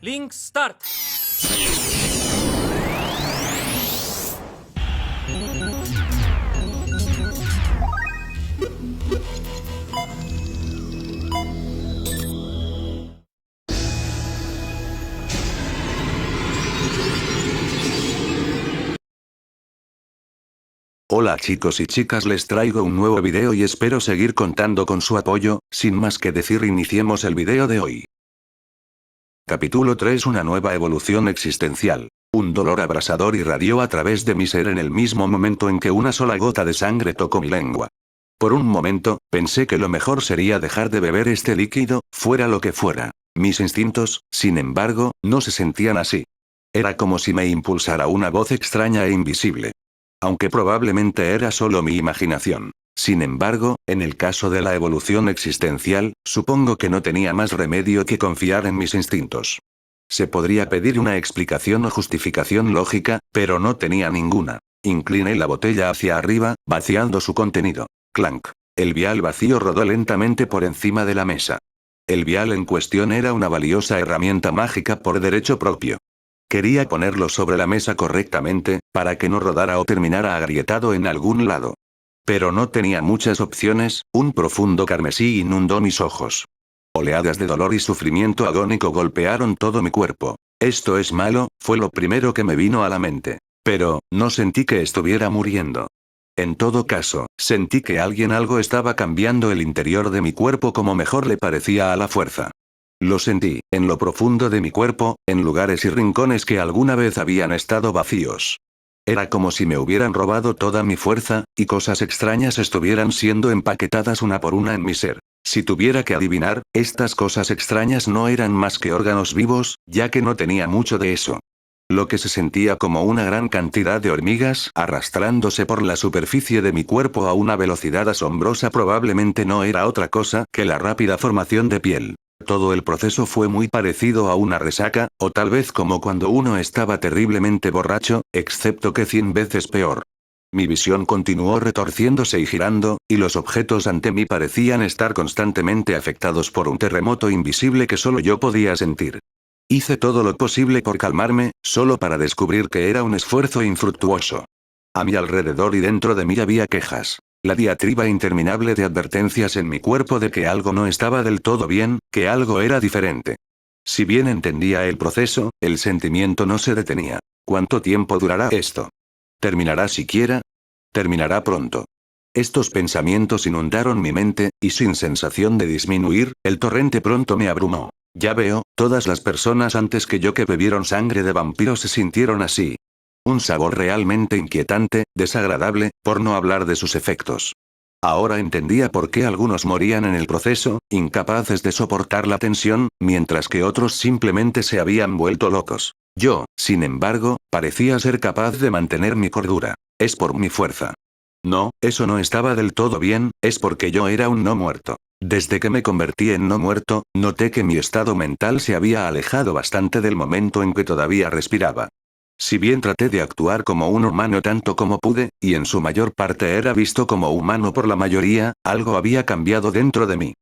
Link Start. Hola chicos y chicas, les traigo un nuevo video y espero seguir contando con su apoyo. Sin más que decir, iniciemos el video de hoy. Capítulo 3: Una nueva evolución existencial. Un dolor abrasador irradió a través de mi ser en el mismo momento en que una sola gota de sangre tocó mi lengua. Por un momento, pensé que lo mejor sería dejar de beber este líquido, fuera lo que fuera. Mis instintos, sin embargo, no se sentían así. Era como si me impulsara una voz extraña e invisible. Aunque probablemente era solo mi imaginación. Sin embargo, en el caso de la evolución existencial, supongo que no tenía más remedio que confiar en mis instintos. Se podría pedir una explicación o justificación lógica, pero no tenía ninguna. Incliné la botella hacia arriba, vaciando su contenido. Clank. El vial vacío rodó lentamente por encima de la mesa. El vial en cuestión era una valiosa herramienta mágica por derecho propio. Quería ponerlo sobre la mesa correctamente, para que no rodara o terminara agrietado en algún lado. Pero no tenía muchas opciones. Un profundo carmesí inundó mis ojos. Oleadas de dolor y sufrimiento agónico golpearon todo mi cuerpo. Esto es malo, fue lo primero que me vino a la mente. Pero, no sentí que estuviera muriendo. En todo caso, sentí que algo estaba cambiando el interior de mi cuerpo como mejor le parecía a la fuerza. Lo sentí, en lo profundo de mi cuerpo, en lugares y rincones que alguna vez habían estado vacíos. Era como si me hubieran robado toda mi fuerza, y cosas extrañas estuvieran siendo empaquetadas una por una en mi ser. Si tuviera que adivinar, estas cosas extrañas no eran más que órganos vivos, ya que no tenía mucho de eso. Lo que se sentía como una gran cantidad de hormigas arrastrándose por la superficie de mi cuerpo a una velocidad asombrosa probablemente no era otra cosa que la rápida formación de piel. Todo el proceso fue muy parecido a una resaca, o tal vez como cuando uno estaba terriblemente borracho, excepto que 100 veces peor. Mi visión continuó retorciéndose y girando, y los objetos ante mí parecían estar constantemente afectados por un terremoto invisible que solo yo podía sentir. Hice todo lo posible por calmarme, solo para descubrir que era un esfuerzo infructuoso. A mi alrededor y dentro de mí había quejas. La diatriba interminable de advertencias en mi cuerpo de que algo no estaba del todo bien, que algo era diferente. Si bien entendía el proceso, el sentimiento no se detenía. ¿Cuánto tiempo durará esto? ¿Terminará siquiera? ¿Terminará pronto? Estos pensamientos inundaron mi mente, y sin sensación de disminuir, el torrente pronto me abrumó. Ya veo, todas las personas antes que yo que bebieron sangre de vampiro se sintieron así. Un sabor realmente inquietante, desagradable, por no hablar de sus efectos. Ahora entendía por qué algunos morían en el proceso, incapaces de soportar la tensión, mientras que otros simplemente se habían vuelto locos. Yo, sin embargo, parecía ser capaz de mantener mi cordura. Es por mi fuerza. No, eso no estaba del todo bien, es porque yo era un no muerto. Desde que me convertí en no muerto, noté que mi estado mental se había alejado bastante del momento en que todavía respiraba. Si bien traté de actuar como un humano tanto como pude, y en su mayor parte era visto como humano por la mayoría, algo había cambiado dentro de mí.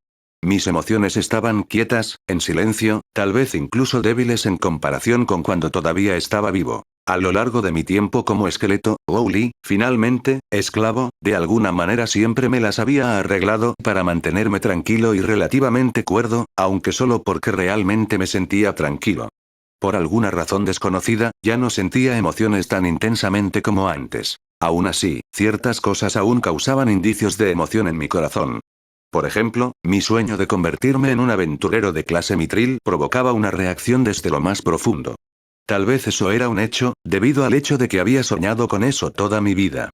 Mis emociones estaban quietas, en silencio, tal vez incluso débiles en comparación con cuando todavía estaba vivo. A lo largo de mi tiempo como esqueleto, Wooly, finalmente, esclavo, de alguna manera siempre me las había arreglado para mantenerme tranquilo y relativamente cuerdo, aunque solo porque realmente me sentía tranquilo. Por alguna razón desconocida, ya no sentía emociones tan intensamente como antes. Aún así, ciertas cosas aún causaban indicios de emoción en mi corazón. Por ejemplo, mi sueño de convertirme en un aventurero de clase mitril provocaba una reacción desde lo más profundo. Tal vez eso era un hecho, debido al hecho de que había soñado con eso toda mi vida.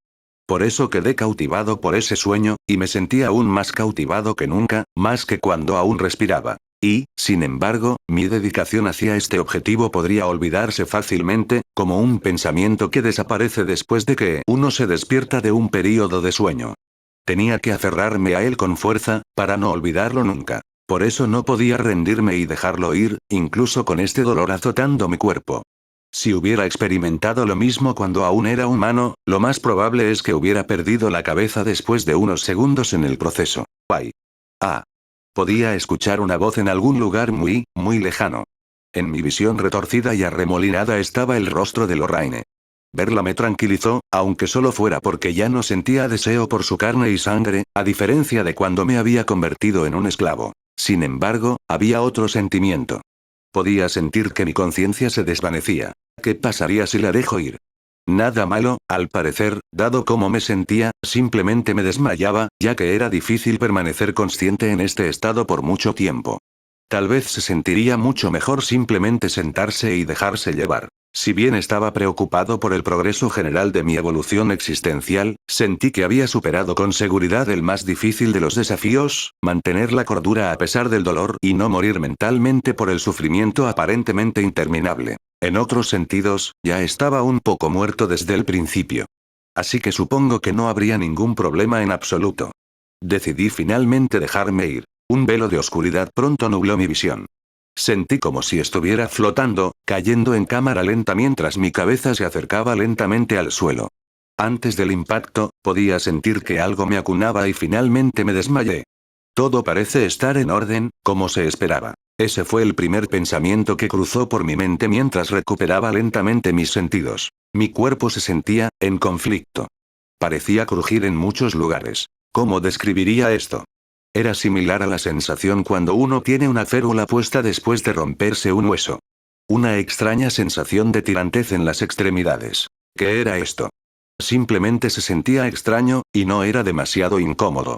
Por eso quedé cautivado por ese sueño, y me sentía aún más cautivado que nunca, más que cuando aún respiraba. Y, sin embargo, mi dedicación hacia este objetivo podría olvidarse fácilmente, como un pensamiento que desaparece después de que uno se despierta de un período de sueño. Tenía que aferrarme a él con fuerza, para no olvidarlo nunca. Por eso no podía rendirme y dejarlo ir, incluso con este dolor azotando mi cuerpo. Si hubiera experimentado lo mismo cuando aún era humano, lo más probable es que hubiera perdido la cabeza después de unos segundos en el proceso. ¡Ay! Ah. Podía escuchar una voz en algún lugar muy, muy lejano. En mi visión retorcida y arremolinada estaba el rostro de Lorraine. Verla me tranquilizó, aunque solo fuera porque ya no sentía deseo por su carne y sangre, a diferencia de cuando me había convertido en un esclavo. Sin embargo, había otro sentimiento. Podía sentir que mi conciencia se desvanecía. ¿Qué pasaría si la dejo ir? Nada malo, al parecer, dado cómo me sentía, simplemente me desmayaba, ya que era difícil permanecer consciente en este estado por mucho tiempo. Tal vez se sentiría mucho mejor simplemente sentarse y dejarse llevar. Si bien estaba preocupado por el progreso general de mi evolución existencial, sentí que había superado con seguridad el más difícil de los desafíos, mantener la cordura a pesar del dolor y no morir mentalmente por el sufrimiento aparentemente interminable. En otros sentidos, ya estaba un poco muerto desde el principio. Así que supongo que no habría ningún problema en absoluto. Decidí finalmente dejarme ir. Un velo de oscuridad pronto nubló mi visión. Sentí como si estuviera flotando, cayendo en cámara lenta mientras mi cabeza se acercaba lentamente al suelo. Antes del impacto, podía sentir que algo me acunaba y finalmente me desmayé. Todo parece estar en orden, como se esperaba. Ese fue el primer pensamiento que cruzó por mi mente mientras recuperaba lentamente mis sentidos. Mi cuerpo se sentía, en conflicto. Parecía crujir en muchos lugares. ¿Cómo describiría esto? Era similar a la sensación cuando uno tiene una férula puesta después de romperse un hueso. Una extraña sensación de tirantez en las extremidades. ¿Qué era esto? Simplemente se sentía extraño, y no era demasiado incómodo.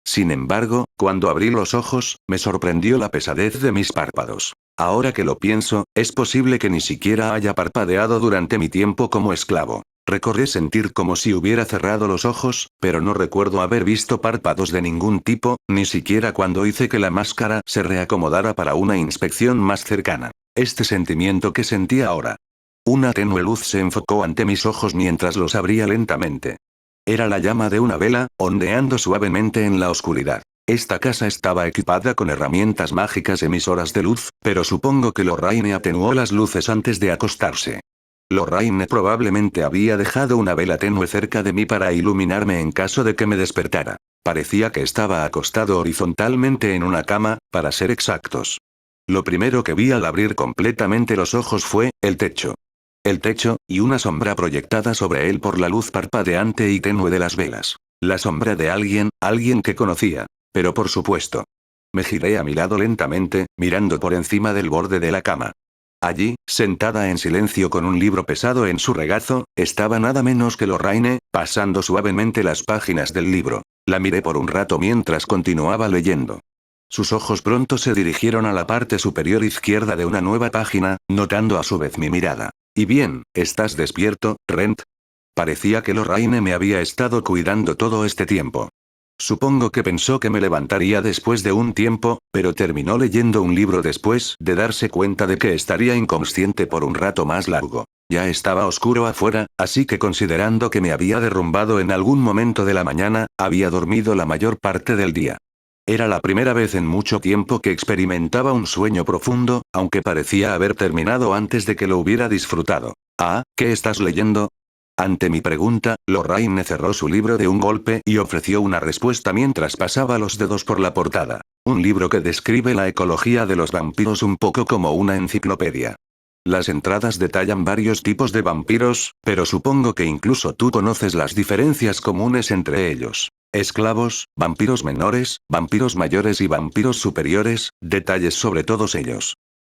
Sin embargo, cuando abrí los ojos, me sorprendió la pesadez de mis párpados. Ahora que lo pienso, es posible que ni siquiera haya parpadeado durante mi tiempo como esclavo. Recordé sentir como si hubiera cerrado los ojos, pero no recuerdo haber visto párpados de ningún tipo, ni siquiera cuando hice que la máscara se reacomodara para una inspección más cercana. Este sentimiento que sentí ahora. Una tenue luz se enfocó ante mis ojos mientras los abría lentamente. Era la llama de una vela, ondeando suavemente en la oscuridad. Esta casa estaba equipada con herramientas mágicas emisoras de luz, pero supongo que Lorraine atenuó las luces antes de acostarse. Lorraine probablemente había dejado una vela tenue cerca de mí para iluminarme en caso de que me despertara. Parecía que estaba acostado horizontalmente en una cama, para ser exactos. Lo primero que vi al abrir completamente los ojos fue el techo. El techo, y una sombra proyectada sobre él por la luz parpadeante y tenue de las velas. La sombra de alguien que conocía. Pero por supuesto. Me giré a mi lado lentamente, mirando por encima del borde de la cama. Allí, sentada en silencio con un libro pesado en su regazo, estaba nada menos que Lorraine, pasando suavemente las páginas del libro. La miré por un rato mientras continuaba leyendo. Sus ojos pronto se dirigieron a la parte superior izquierda de una nueva página, notando a su vez mi mirada. «¿Y bien, estás despierto, Rent?» Parecía que Lorraine me había estado cuidando todo este tiempo. Supongo que pensó que me levantaría después de un tiempo, pero terminó leyendo un libro después de darse cuenta de que estaría inconsciente por un rato más largo. Ya estaba oscuro afuera, así que considerando que me había derrumbado en algún momento de la mañana, había dormido la mayor parte del día. Era la primera vez en mucho tiempo que experimentaba un sueño profundo, aunque parecía haber terminado antes de que lo hubiera disfrutado. «Ah, ¿qué estás leyendo?» Ante mi pregunta, Lorraine cerró su libro de un golpe y ofreció una respuesta mientras pasaba los dedos por la portada. Un libro que describe la ecología de los vampiros un poco como una enciclopedia. Las entradas detallan varios tipos de vampiros, pero supongo que incluso tú conoces las diferencias comunes entre ellos. Esclavos, vampiros menores, vampiros mayores y vampiros superiores, detalles sobre todos ellos.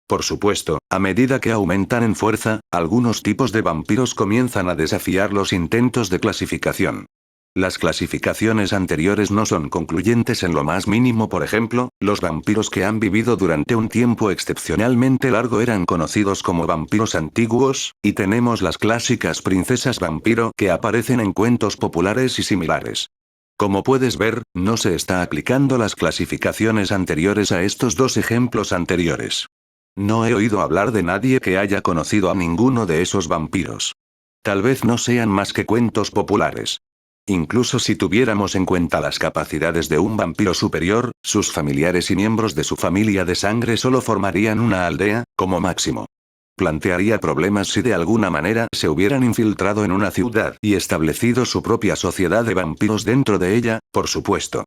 Por supuesto, a medida que aumentan en fuerza, algunos tipos de vampiros comienzan a desafiar los intentos de clasificación. Las clasificaciones anteriores no son concluyentes en lo más mínimo. Por ejemplo, los vampiros que han vivido durante un tiempo excepcionalmente largo eran conocidos como vampiros antiguos, y tenemos las clásicas princesas vampiro que aparecen en cuentos populares y similares. Como puedes ver, no se está aplicando las clasificaciones anteriores a estos dos ejemplos anteriores. No he oído hablar de nadie que haya conocido a ninguno de esos vampiros. Tal vez no sean más que cuentos populares. Incluso si tuviéramos en cuenta las capacidades de un vampiro superior, sus familiares y miembros de su familia de sangre solo formarían una aldea, como máximo. Plantearía problemas si de alguna manera se hubieran infiltrado en una ciudad y establecido su propia sociedad de vampiros dentro de ella, por supuesto.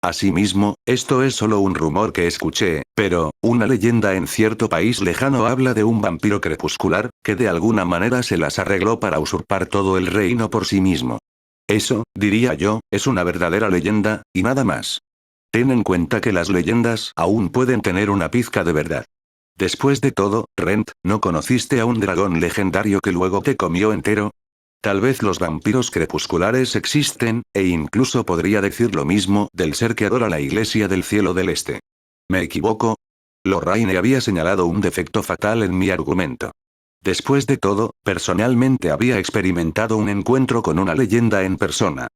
Asimismo, esto es solo un rumor que escuché, Pero, una leyenda en cierto país lejano habla de un vampiro crepuscular, que de alguna manera se las arregló para usurpar todo el reino por sí mismo. Eso, diría yo, es una verdadera leyenda, y nada más. Ten en cuenta que las leyendas aún pueden tener una pizca de verdad. Después de todo, Rent, ¿no conociste a un dragón legendario que luego te comió entero? Tal vez los vampiros crepusculares existen, e incluso podría decir lo mismo del ser que adora la iglesia del cielo del este. ¿Me equivoco? Lorraine había señalado un defecto fatal en mi argumento. Después de todo, personalmente había experimentado un encuentro con una leyenda en persona.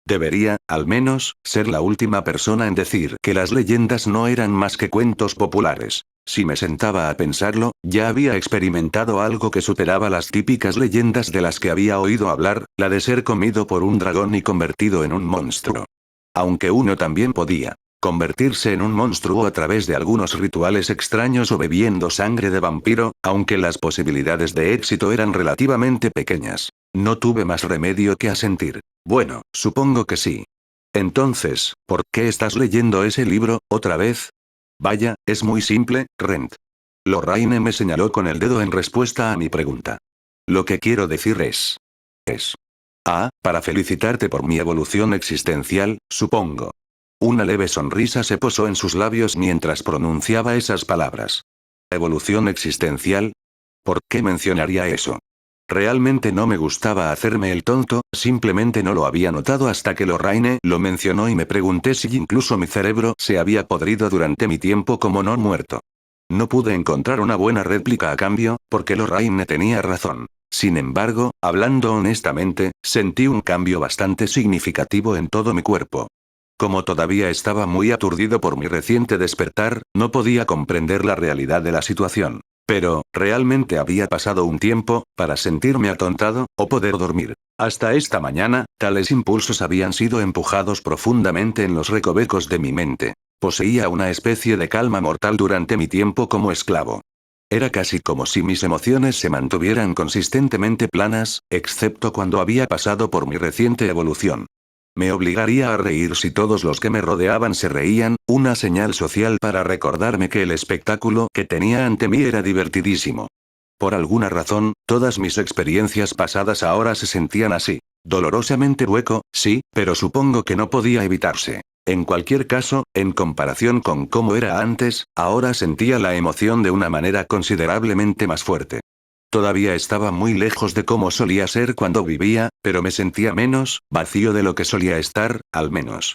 Debería, al menos, ser la última persona en decir que las leyendas no eran más que cuentos populares. Si me sentaba a pensarlo, ya había experimentado algo que superaba las típicas leyendas de las que había oído hablar, la de ser comido por un dragón y convertido en un monstruo. Aunque uno también podía convertirse en un monstruo a través de algunos rituales extraños o bebiendo sangre de vampiro, aunque las posibilidades de éxito eran relativamente pequeñas. No tuve más remedio que asentir. Bueno, supongo que sí. Entonces, ¿por qué estás leyendo ese libro, otra vez? Vaya, es muy simple, Rent. Lorraine me señaló con el dedo en respuesta a mi pregunta. Lo que quiero decir es... para felicitarte por mi evolución existencial, supongo. Una leve sonrisa se posó en sus labios mientras pronunciaba esas palabras. ¿Evolución existencial? ¿Por qué mencionaría eso? Realmente no me gustaba hacerme el tonto, simplemente no lo había notado hasta que Lorraine lo mencionó y me pregunté si incluso mi cerebro se había podrido durante mi tiempo como no muerto. No pude encontrar una buena réplica a cambio, porque Lorraine tenía razón. Sin embargo, hablando honestamente, sentí un cambio bastante significativo en todo mi cuerpo. Como todavía estaba muy aturdido por mi reciente despertar, no podía comprender la realidad de la situación. Pero, realmente había pasado un tiempo, para sentirme atontado, o poder dormir. Hasta esta mañana, tales impulsos habían sido empujados profundamente en los recovecos de mi mente. Poseía una especie de calma mortal durante mi tiempo como esclavo. Era casi como si mis emociones se mantuvieran consistentemente planas, excepto cuando había pasado por mi reciente evolución. Me obligaría a reír si todos los que me rodeaban se reían, una señal social para recordarme que el espectáculo que tenía ante mí era divertidísimo. Por alguna razón, todas mis experiencias pasadas ahora se sentían así. Dolorosamente hueco, sí, pero supongo que no podía evitarse. En cualquier caso, en comparación con cómo era antes, ahora sentía la emoción de una manera considerablemente más fuerte. Todavía estaba muy lejos de cómo solía ser cuando vivía, pero me sentía menos vacío de lo que solía estar, al menos.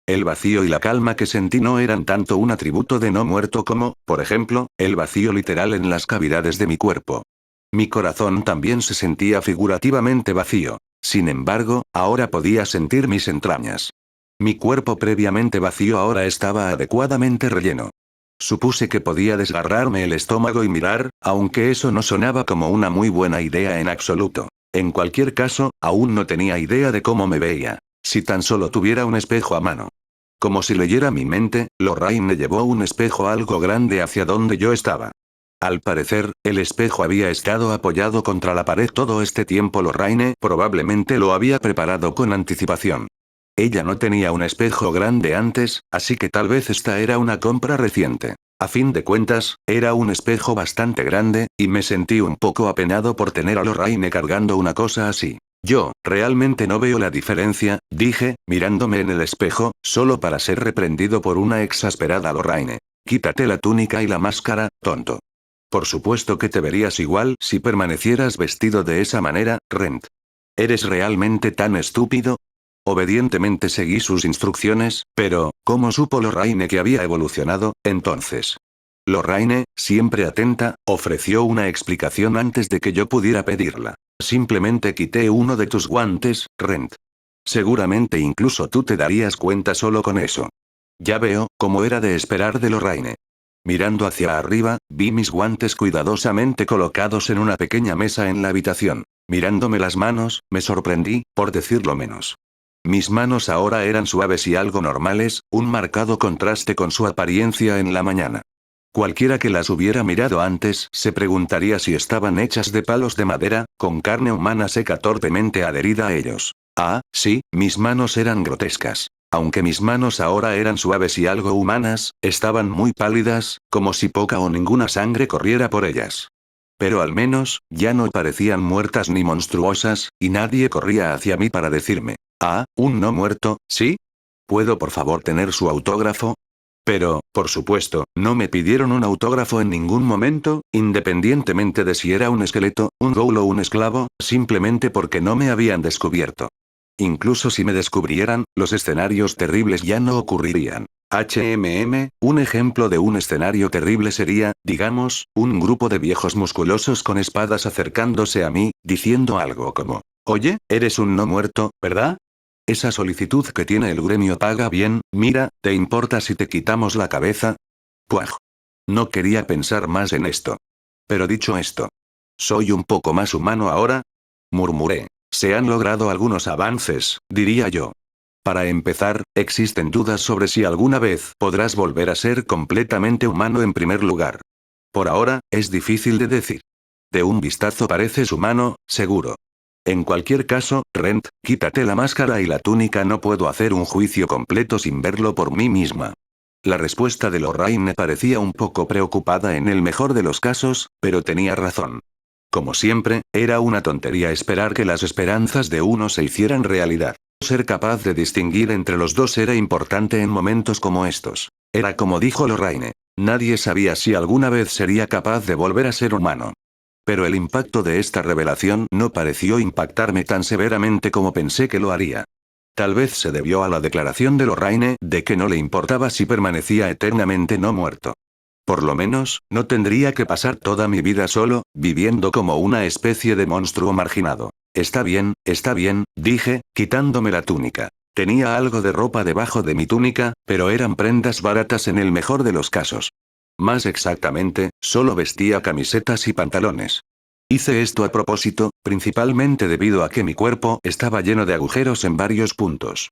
El vacío y la calma que sentí no eran tanto un atributo de no muerto como, por ejemplo, el vacío literal en las cavidades de mi cuerpo. Mi corazón también se sentía figurativamente vacío. Sin embargo, ahora podía sentir mis entrañas. Mi cuerpo previamente vacío ahora estaba adecuadamente relleno. Supuse que podía desgarrarme el estómago y mirar, aunque eso no sonaba como una muy buena idea en absoluto. En cualquier caso, aún no tenía idea de cómo me veía. Si tan solo tuviera un espejo a mano. Como si leyera mi mente, Lorraine llevó un espejo algo grande hacia donde yo estaba. Al parecer, el espejo había estado apoyado contra la pared todo este tiempo. Lorraine probablemente lo había preparado con anticipación. Ella no tenía un espejo grande antes, así que tal vez esta era una compra reciente. A fin de cuentas, era un espejo bastante grande, y me sentí un poco apenado por tener a Lorraine cargando una cosa así. Yo, realmente no veo la diferencia, dije, mirándome en el espejo, solo para ser reprendido por una exasperada Lorraine. Quítate la túnica y la máscara, tonto. Por supuesto que te verías igual si permanecieras vestido de esa manera, Rent. ¿Eres realmente tan estúpido? Obedientemente seguí sus instrucciones, pero, ¿cómo supo Lorraine que había evolucionado, entonces? Lorraine, siempre atenta, ofreció una explicación antes de que yo pudiera pedirla. Simplemente quité uno de tus guantes, Rent. Seguramente incluso tú te darías cuenta solo con eso. Ya veo, como era de esperar de Lorraine. Mirando hacia arriba, vi mis guantes cuidadosamente colocados en una pequeña mesa en la habitación. Mirándome las manos, me sorprendí, por decirlo menos. Mis manos ahora eran suaves y algo normales, un marcado contraste con su apariencia en la mañana. Cualquiera que las hubiera mirado antes se preguntaría si estaban hechas de palos de madera, con carne humana seca torpemente adherida a ellos. Ah, sí, mis manos eran grotescas. Aunque mis manos ahora eran suaves y algo humanas, estaban muy pálidas, como si poca o ninguna sangre corriera por ellas. Pero al menos, ya no parecían muertas ni monstruosas, y nadie corría hacia mí para decirme, ah, un no muerto, ¿sí? ¿Puedo por favor tener su autógrafo? Pero, por supuesto, no me pidieron un autógrafo en ningún momento, independientemente de si era un esqueleto, un ghoul o un esclavo, simplemente porque no me habían descubierto. Incluso si me descubrieran, los escenarios terribles ya no ocurrirían. Un ejemplo de un escenario terrible sería, digamos, un grupo de viejos musculosos con espadas acercándose a mí, diciendo algo como, oye, eres un no muerto, ¿verdad? Esa solicitud que tiene el gremio paga bien, mira, ¿te importa si te quitamos la cabeza? Puaj. No quería pensar más en esto. Pero dicho esto, ¿soy un poco más humano ahora? Murmuré. Se han logrado algunos avances, diría yo. Para empezar, existen dudas sobre si alguna vez podrás volver a ser completamente humano en primer lugar. Por ahora, es difícil de decir. De un vistazo pareces humano, seguro. En cualquier caso, Rent, quítate la máscara y la túnica, no puedo hacer un juicio completo sin verlo por mí misma. La respuesta de Lorraine parecía un poco preocupada en el mejor de los casos, pero tenía razón. Como siempre, era una tontería esperar que las esperanzas de uno se hicieran realidad. Ser capaz de distinguir entre los dos era importante en momentos como estos. Era como dijo Lorraine. Nadie sabía si alguna vez sería capaz de volver a ser humano. Pero el impacto de esta revelación no pareció impactarme tan severamente como pensé que lo haría. Tal vez se debió a la declaración de Lorraine de que no le importaba si permanecía eternamente no muerto. Por lo menos, no tendría que pasar toda mi vida solo, viviendo como una especie de monstruo marginado. Está bien, dije, quitándome la túnica. Tenía algo de ropa debajo de mi túnica, pero eran prendas baratas en el mejor de los casos. Más exactamente, solo vestía camisetas y pantalones. Hice esto a propósito, principalmente debido a que mi cuerpo estaba lleno de agujeros en varios puntos.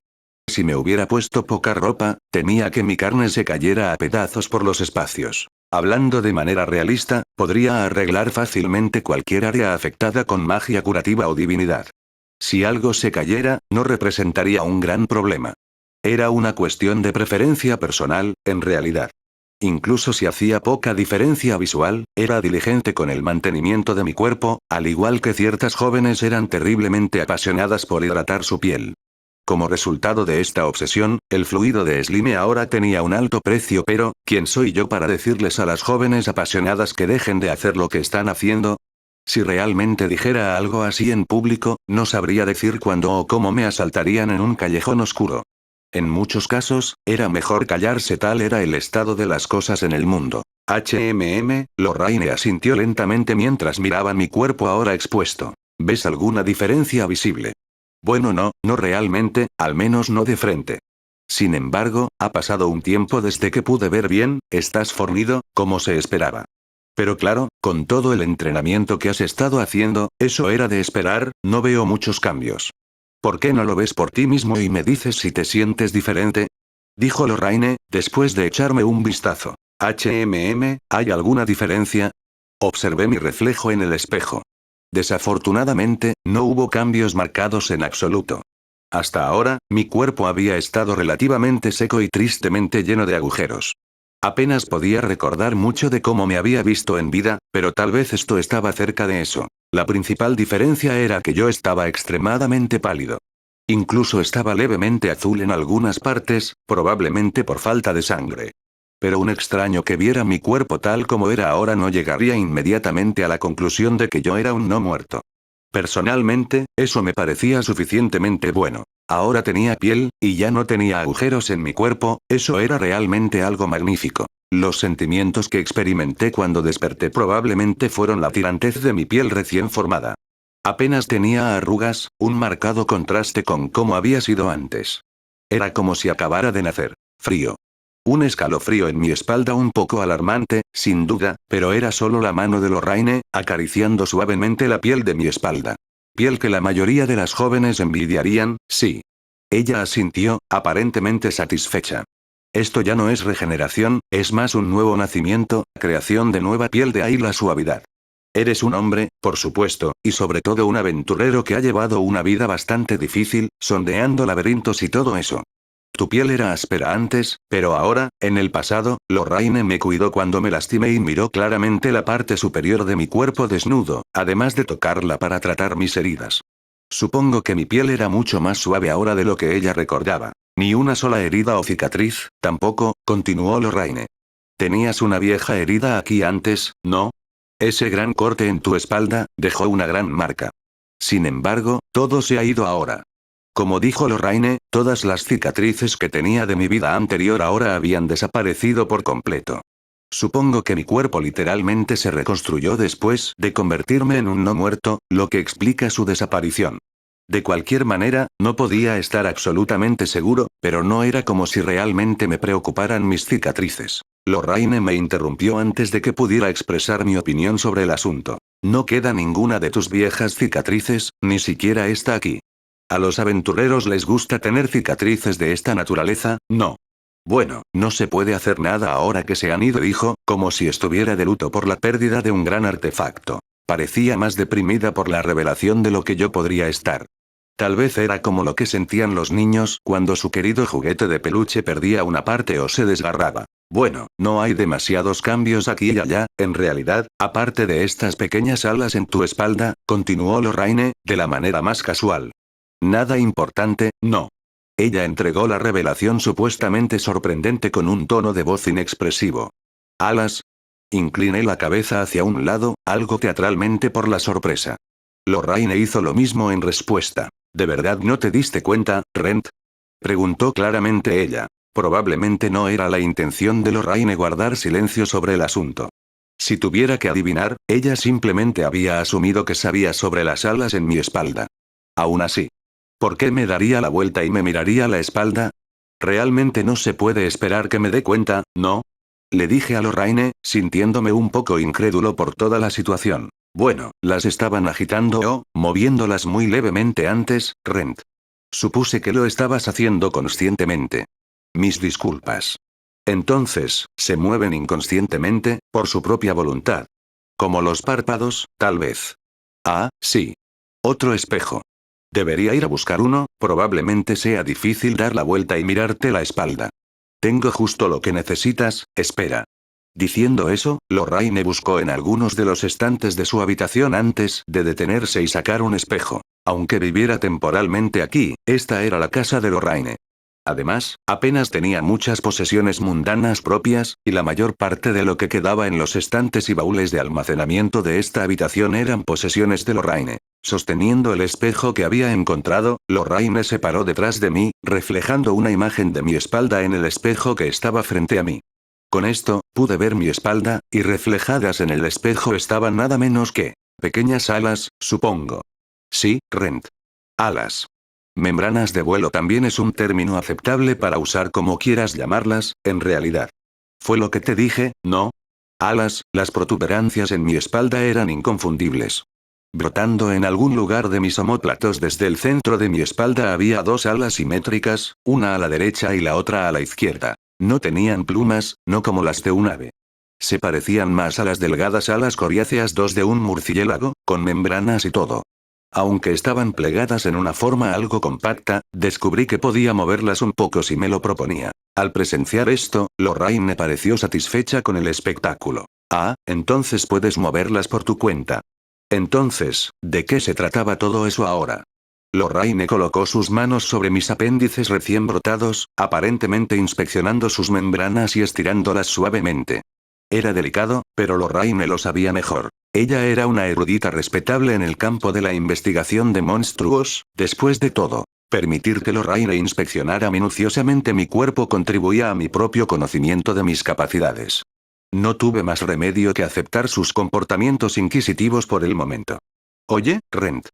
Si me hubiera puesto poca ropa, temía que mi carne se cayera a pedazos por los espacios. Hablando de manera realista, podría arreglar fácilmente cualquier área afectada con magia curativa o divinidad. Si algo se cayera, no representaría un gran problema. Era una cuestión de preferencia personal, en realidad. Incluso si hacía poca diferencia visual, era diligente con el mantenimiento de mi cuerpo, al igual que ciertas jóvenes eran terriblemente apasionadas por hidratar su piel. Como resultado de esta obsesión, el fluido de Slime ahora tenía un alto precio, pero, ¿quién soy yo para decirles a las jóvenes apasionadas que dejen de hacer lo que están haciendo? Si realmente dijera algo así en público, no sabría decir cuándo o cómo me asaltarían en un callejón oscuro. En muchos casos, era mejor callarse, tal era el estado de las cosas en el mundo. Lorraine asintió lentamente mientras miraba mi cuerpo ahora expuesto. ¿Ves alguna diferencia visible? Bueno, no realmente, al menos no de frente. Sin embargo, ha pasado un tiempo desde que pude ver bien, estás fornido, como se esperaba. Pero claro, con todo el entrenamiento que has estado haciendo, eso era de esperar, no veo muchos cambios. ¿Por qué no lo ves por ti mismo y me dices si te sientes diferente? Dijo Lorraine, después de echarme un vistazo. ¿Hay alguna diferencia? Observé mi reflejo en el espejo. Desafortunadamente, no hubo cambios marcados en absoluto. Hasta ahora, mi cuerpo había estado relativamente seco y tristemente lleno de agujeros. Apenas podía recordar mucho de cómo me había visto en vida, pero tal vez esto estaba cerca de eso. La principal diferencia era que yo estaba extremadamente pálido. Incluso estaba levemente azul en algunas partes, probablemente por falta de sangre. Pero un extraño que viera mi cuerpo tal como era ahora no llegaría inmediatamente a la conclusión de que yo era un no muerto. Personalmente, eso me parecía suficientemente bueno. Ahora tenía piel, y ya no tenía agujeros en mi cuerpo, eso era realmente algo magnífico. Los sentimientos que experimenté cuando desperté probablemente fueron la tirantez de mi piel recién formada. Apenas tenía arrugas, un marcado contraste con cómo había sido antes. Era como si acabara de nacer. Frío. Un escalofrío en mi espalda un poco alarmante, sin duda, pero era solo la mano de Lorraine, acariciando suavemente la piel de mi espalda. Piel que la mayoría de las jóvenes envidiarían, sí. Ella asintió, aparentemente satisfecha. Esto ya no es regeneración, es más un nuevo nacimiento, creación de nueva piel de ahí la suavidad. Eres un hombre, por supuesto, y sobre todo un aventurero que ha llevado una vida bastante difícil, sondeando laberintos y todo eso. Tu piel era áspera antes, pero ahora, en el pasado, Lorraine me cuidó cuando me lastimé y miró claramente la parte superior de mi cuerpo desnudo, además de tocarla para tratar mis heridas. Supongo que mi piel era mucho más suave ahora de lo que ella recordaba. Ni una sola herida o cicatriz, tampoco, continuó Lorraine. Tenías una vieja herida aquí antes, ¿no? Ese gran corte en tu espalda, dejó una gran marca. Sin embargo, todo se ha ido ahora. Como dijo Lorraine, todas las cicatrices que tenía de mi vida anterior ahora habían desaparecido por completo. Supongo que mi cuerpo literalmente se reconstruyó después de convertirme en un no muerto, lo que explica su desaparición. De cualquier manera, no podía estar absolutamente seguro, pero no era como si realmente me preocuparan mis cicatrices. Lorraine me interrumpió antes de que pudiera expresar mi opinión sobre el asunto. No queda ninguna de tus viejas cicatrices, ni siquiera esta aquí. ¿A los aventureros les gusta tener cicatrices de esta naturaleza? No. Bueno, no se puede hacer nada ahora que se han ido, dijo, como si estuviera de luto por la pérdida de un gran artefacto. Parecía más deprimida por la revelación de lo que yo podría estar. Tal vez era como lo que sentían los niños cuando su querido juguete de peluche perdía una parte o se desgarraba. Bueno, no hay demasiados cambios aquí y allá, en realidad, aparte de estas pequeñas alas en tu espalda, continuó Lorraine, de la manera más casual. Nada importante, no. Ella entregó la revelación supuestamente sorprendente con un tono de voz inexpresivo. ¿Alas? Incliné la cabeza hacia un lado, algo teatralmente por la sorpresa. Lorraine hizo lo mismo en respuesta. ¿De verdad no te diste cuenta, Rent? Preguntó claramente ella. Probablemente no era la intención de Lorraine guardar silencio sobre el asunto. Si tuviera que adivinar, ella simplemente había asumido que sabía sobre las alas en mi espalda. Aún así. ¿Por qué me daría la vuelta y me miraría la espalda? Realmente no se puede esperar que me dé cuenta, ¿no? Le dije a Lorraine, sintiéndome un poco incrédulo por toda la situación. Bueno, las estaban agitando o moviéndolas muy levemente antes, Rent. Supuse que lo estabas haciendo conscientemente. Mis disculpas. Entonces, ¿se mueven inconscientemente, por su propia voluntad? Como los párpados, tal vez. Ah, sí. Otro espejo. Debería ir a buscar uno, probablemente sea difícil dar la vuelta y mirarte la espalda. Tengo justo lo que necesitas, espera. Diciendo eso, Lorraine buscó en algunos de los estantes de su habitación antes de detenerse y sacar un espejo. Aunque viviera temporalmente aquí, esta era la casa de Lorraine. Además, apenas tenía muchas posesiones mundanas propias, y la mayor parte de lo que quedaba en los estantes y baúles de almacenamiento de esta habitación eran posesiones de Lorraine. Sosteniendo el espejo que había encontrado, Lorraine se paró detrás de mí, reflejando una imagen de mi espalda en el espejo que estaba frente a mí. Con esto, pude ver mi espalda, y reflejadas en el espejo estaban nada menos que pequeñas alas, supongo. Sí, Rent. Alas. Membranas de vuelo también es un término aceptable para usar como quieras llamarlas, en realidad. Fue lo que te dije, ¿no? Alas, las protuberancias en mi espalda eran inconfundibles. Brotando en algún lugar de mis omóplatos desde el centro de mi espalda había dos alas simétricas, una a la derecha y la otra a la izquierda. No tenían plumas, no como las de un ave. Se parecían más a las delgadas alas coriáceas dos de un murciélago, con membranas y todo. Aunque estaban plegadas en una forma algo compacta, descubrí que podía moverlas un poco si me lo proponía. Al presenciar esto, Lorraine pareció satisfecha con el espectáculo. Ah, entonces puedes moverlas por tu cuenta. Entonces, ¿de qué se trataba todo eso ahora? Lorraine colocó sus manos sobre mis apéndices recién brotados, aparentemente inspeccionando sus membranas y estirándolas suavemente. Era delicado, pero Lorraine lo sabía mejor. Ella era una erudita respetable en el campo de la investigación de monstruos, después de todo. Permitir que Lorraine inspeccionara minuciosamente mi cuerpo contribuía a mi propio conocimiento de mis capacidades. No tuve más remedio que aceptar sus comportamientos inquisitivos por el momento. Oye, Rent.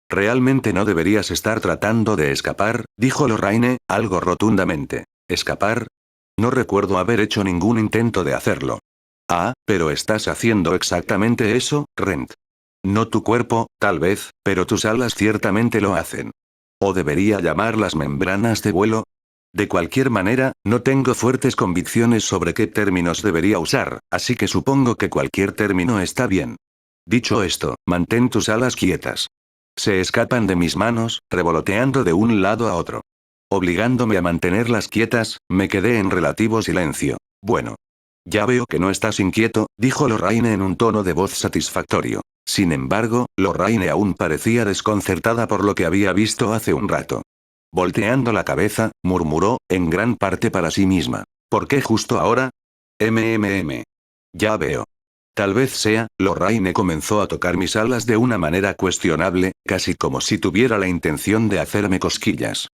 Realmente no deberías estar tratando de escapar, dijo Lorraine, algo rotundamente. ¿Escapar? No recuerdo haber hecho ningún intento de hacerlo. Ah, pero estás haciendo exactamente eso, Rent. No tu cuerpo, tal vez, pero tus alas ciertamente lo hacen. ¿O debería llamarlas membranas de vuelo? De cualquier manera, no tengo fuertes convicciones sobre qué términos debería usar, así que supongo que cualquier término está bien. Dicho esto, mantén tus alas quietas. Se escapan de mis manos, revoloteando de un lado a otro. Obligándome a mantenerlas quietas, me quedé en relativo silencio. Bueno. Ya veo que no estás inquieto, dijo Lorraine en un tono de voz satisfactorio. Sin embargo, Lorraine aún parecía desconcertada por lo que había visto hace un rato. Volteando la cabeza, murmuró, en gran parte para sí misma. ¿Por qué justo ahora? Ya veo. Tal vez sea, Lorraine comenzó a tocar mis alas de una manera cuestionable, casi como si tuviera la intención de hacerme cosquillas.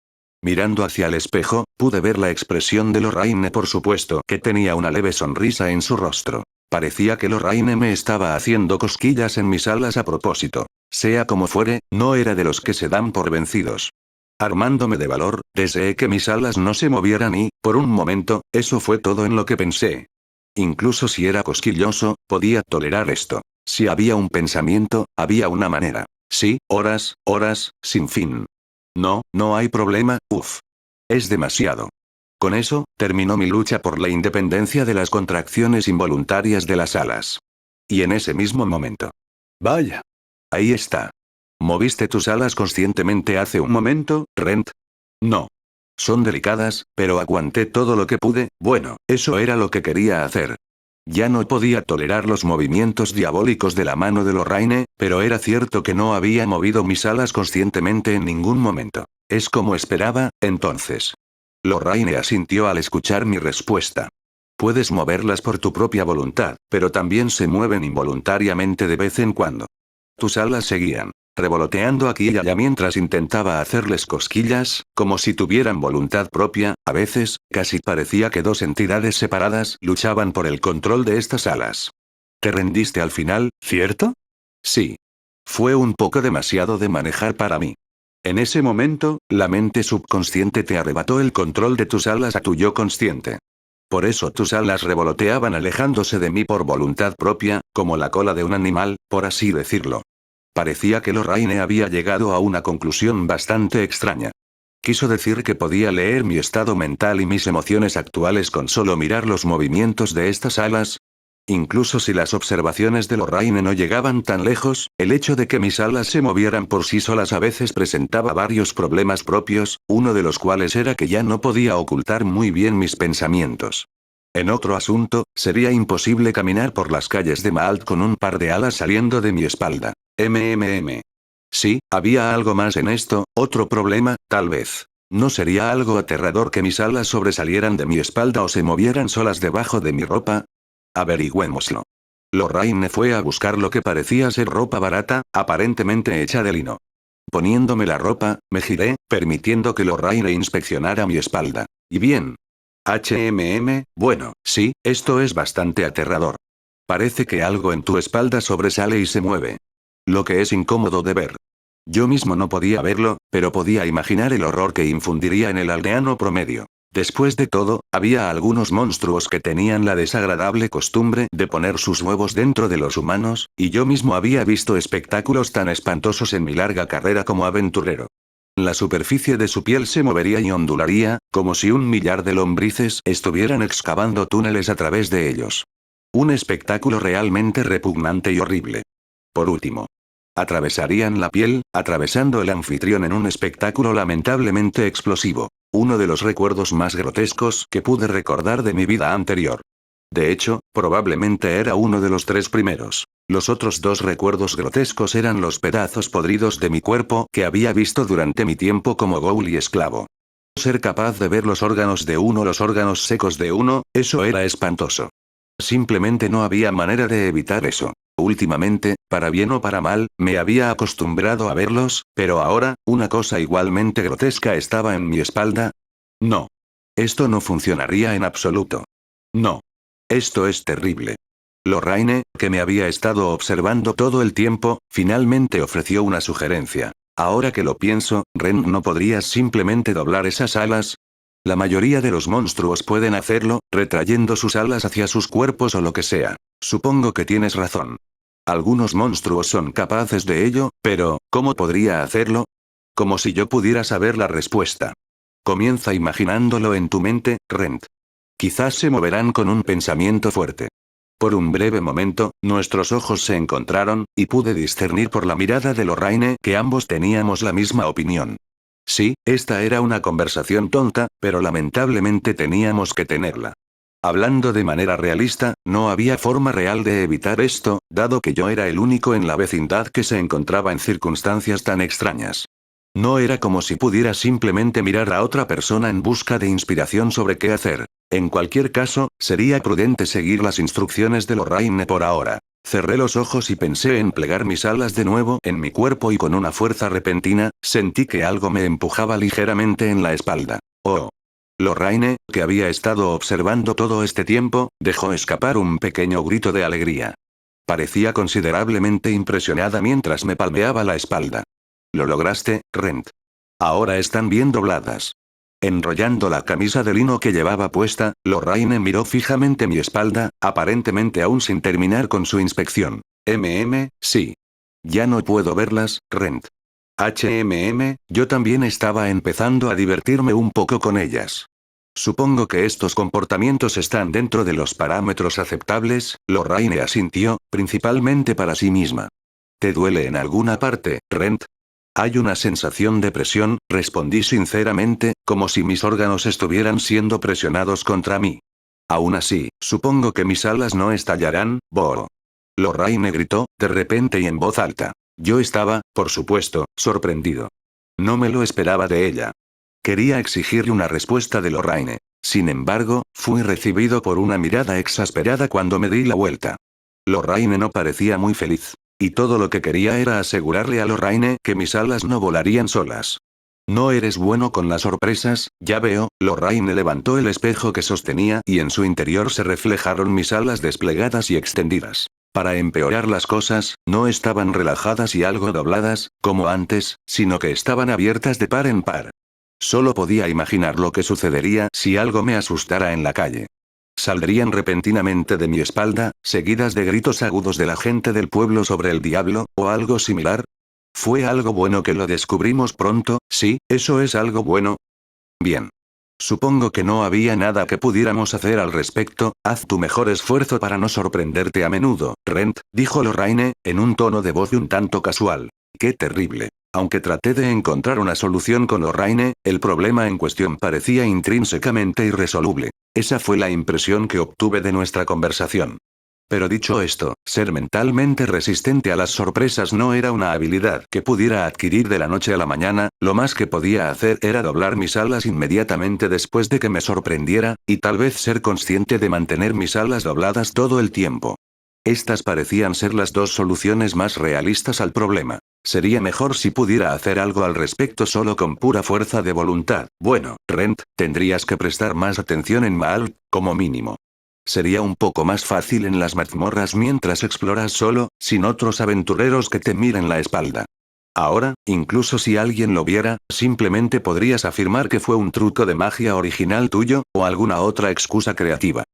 Mirando hacia el espejo, pude ver la expresión de Lorraine, por supuesto que tenía una leve sonrisa en su rostro. Parecía que Lorraine me estaba haciendo cosquillas en mis alas a propósito. Sea como fuere, no era de los que se dan por vencidos. Armándome de valor, deseé que mis alas no se movieran y, por un momento, eso fue todo en lo que pensé. Incluso si era cosquilloso, podía tolerar esto. Si había un pensamiento, había una manera. Sí, horas, sin fin. No, no hay problema, uff. Es demasiado. Con eso, terminó mi lucha por la independencia de las contracciones involuntarias de las alas. Y en ese mismo momento. Vaya. Ahí está. ¿Moviste tus alas conscientemente hace un momento, Rent? No. Son delicadas, pero aguanté todo lo que pude, bueno, eso era lo que quería hacer. Ya no podía tolerar los movimientos diabólicos de la mano de Lorraine, pero era cierto que no había movido mis alas conscientemente en ningún momento. Es como esperaba, entonces. Lorraine asintió al escuchar mi respuesta. Puedes moverlas por tu propia voluntad, pero también se mueven involuntariamente de vez en cuando. Tus alas seguían revoloteando aquí y allá mientras intentaba hacerles cosquillas, como si tuvieran voluntad propia. A veces, casi parecía que dos entidades separadas luchaban por el control de estas alas. ¿Te rendiste al final, cierto? Sí. Fue un poco demasiado de manejar para mí. En ese momento, la mente subconsciente te arrebató el control de tus alas a tu yo consciente. Por eso tus alas revoloteaban alejándose de mí por voluntad propia, como la cola de un animal, por así decirlo. Parecía que Lorraine había llegado a una conclusión bastante extraña. ¿Quiso decir que podía leer mi estado mental y mis emociones actuales con solo mirar los movimientos de estas alas? Incluso si las observaciones de Lorraine no llegaban tan lejos, el hecho de que mis alas se movieran por sí solas a veces presentaba varios problemas propios, uno de los cuales era que ya no podía ocultar muy bien mis pensamientos. En otro asunto, sería imposible caminar por las calles de Maalt con un par de alas saliendo de mi espalda. Sí, había algo más en esto, otro problema, tal vez. ¿No sería algo aterrador que mis alas sobresalieran de mi espalda o se movieran solas debajo de mi ropa? Averigüémoslo. Lorraine fue a buscar lo que parecía ser ropa barata, aparentemente hecha de lino. Poniéndome la ropa, me giré, permitiendo que Lorraine inspeccionara mi espalda. ¿Y bien? Bueno, sí, esto es bastante aterrador. Parece que algo en tu espalda sobresale y se mueve. Lo que es incómodo de ver. Yo mismo no podía verlo, pero podía imaginar el horror que infundiría en el aldeano promedio. Después de todo, había algunos monstruos que tenían la desagradable costumbre de poner sus huevos dentro de los humanos, y yo mismo había visto espectáculos tan espantosos en mi larga carrera como aventurero. La superficie de su piel se movería y ondularía, como si un millar de lombrices estuvieran excavando túneles a través de ellos. Un espectáculo realmente repugnante y horrible. Por último, atravesarían la piel, atravesando el anfitrión en un espectáculo lamentablemente explosivo. Uno de los recuerdos más grotescos que pude recordar de mi vida anterior. De hecho, probablemente era uno de los tres primeros. Los otros dos recuerdos grotescos eran los pedazos podridos de mi cuerpo que había visto durante mi tiempo como ghoul y esclavo. Ser capaz de ver los órganos de uno, los órganos secos de uno, eso era espantoso. Simplemente no había manera de evitar eso. Últimamente, para bien o para mal, me había acostumbrado a verlos, pero ahora, una cosa igualmente grotesca estaba en mi espalda. No. Esto no funcionaría en absoluto. No. Esto es terrible. Lorraine, que me había estado observando todo el tiempo, finalmente ofreció una sugerencia. Ahora que lo pienso, Ren, ¿no podrías simplemente doblar esas alas? La mayoría de los monstruos pueden hacerlo, retrayendo sus alas hacia sus cuerpos o lo que sea. Supongo que tienes razón. Algunos monstruos son capaces de ello, pero, ¿cómo podría hacerlo? Como si yo pudiera saber la respuesta. Comienza imaginándolo en tu mente, Rent. Quizás se moverán con un pensamiento fuerte. Por un breve momento, nuestros ojos se encontraron, y pude discernir por la mirada de Lorraine que ambos teníamos la misma opinión. Sí, esta era una conversación tonta, pero lamentablemente teníamos que tenerla. Hablando de manera realista, no había forma real de evitar esto, dado que yo era el único en la vecindad que se encontraba en circunstancias tan extrañas. No era como si pudiera simplemente mirar a otra persona en busca de inspiración sobre qué hacer. En cualquier caso, sería prudente seguir las instrucciones de Lorraine por ahora. Cerré los ojos y pensé en plegar mis alas de nuevo en mi cuerpo y con una fuerza repentina, sentí que algo me empujaba ligeramente en la espalda. Oh. Lorraine, que había estado observando todo este tiempo, dejó escapar un pequeño grito de alegría. Parecía considerablemente impresionada mientras me palmeaba la espalda. Lo lograste, Rent. Ahora están bien dobladas. Enrollando la camisa de lino que llevaba puesta, Lorraine miró fijamente mi espalda, aparentemente aún sin terminar con su inspección. Sí. Ya no puedo verlas, Rent. Yo también estaba empezando a divertirme un poco con ellas. Supongo que estos comportamientos están dentro de los parámetros aceptables, Lorraine asintió, principalmente para sí misma. ¿Te duele en alguna parte, Rent? Hay una sensación de presión, respondí sinceramente, como si mis órganos estuvieran siendo presionados contra mí. Aún así, supongo que mis alas no estallarán, Boo. Lorraine gritó, de repente y en voz alta. Yo estaba, por supuesto, sorprendido. No me lo esperaba de ella. Quería exigirle una respuesta de Lorraine. Sin embargo, fui recibido por una mirada exasperada cuando me di la vuelta. Lorraine no parecía muy feliz. Y todo lo que quería era asegurarle a Lorraine que mis alas no volarían solas. No eres bueno con las sorpresas, ya veo. Lorraine levantó el espejo que sostenía y en su interior se reflejaron mis alas desplegadas y extendidas. Para empeorar las cosas, no estaban relajadas y algo dobladas, como antes, sino que estaban abiertas de par en par. Solo podía imaginar lo que sucedería si algo me asustara en la calle. Saldrían repentinamente de mi espalda, seguidas de gritos agudos de la gente del pueblo sobre el diablo, o algo similar. Fue algo bueno que lo descubrimos pronto, sí, eso es algo bueno. Bien. Supongo que no había nada que pudiéramos hacer al respecto. Haz tu mejor esfuerzo para no sorprenderte a menudo, Rent, dijo Lorraine, en un tono de voz un tanto casual. Qué terrible. Aunque traté de encontrar una solución con Lorraine, el problema en cuestión parecía intrínsecamente irresoluble. Esa fue la impresión que obtuve de nuestra conversación. Pero dicho esto, ser mentalmente resistente a las sorpresas no era una habilidad que pudiera adquirir de la noche a la mañana. Lo más que podía hacer era doblar mis alas inmediatamente después de que me sorprendiera, y tal vez ser consciente de mantener mis alas dobladas todo el tiempo. Estas parecían ser las dos soluciones más realistas al problema. Sería mejor si pudiera hacer algo al respecto solo con pura fuerza de voluntad. Bueno, Rent, tendrías que prestar más atención en Maal, como mínimo. Sería un poco más fácil en las mazmorras mientras exploras solo, sin otros aventureros que te miren la espalda. Ahora, incluso si alguien lo viera, simplemente podrías afirmar que fue un truco de magia original tuyo, o alguna otra excusa creativa.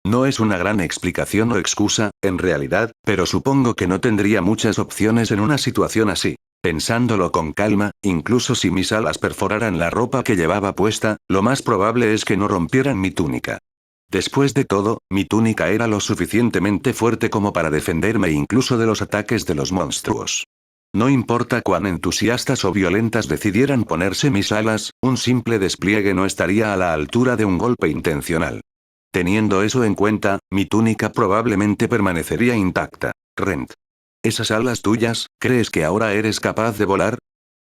No es una gran explicación o excusa, en realidad, pero supongo que no tendría muchas opciones en una situación así. Pensándolo con calma, incluso si mis alas perforaran la ropa que llevaba puesta, lo más probable es que no rompieran mi túnica. Después de todo, mi túnica era lo suficientemente fuerte como para defenderme incluso de los ataques de los monstruos. No importa cuán entusiastas o violentas decidieran ponerse mis alas, un simple despliegue no estaría a la altura de un golpe intencional. Teniendo eso en cuenta, mi túnica probablemente permanecería intacta. Rent. ¿Esas alas tuyas, crees que ahora eres capaz de volar?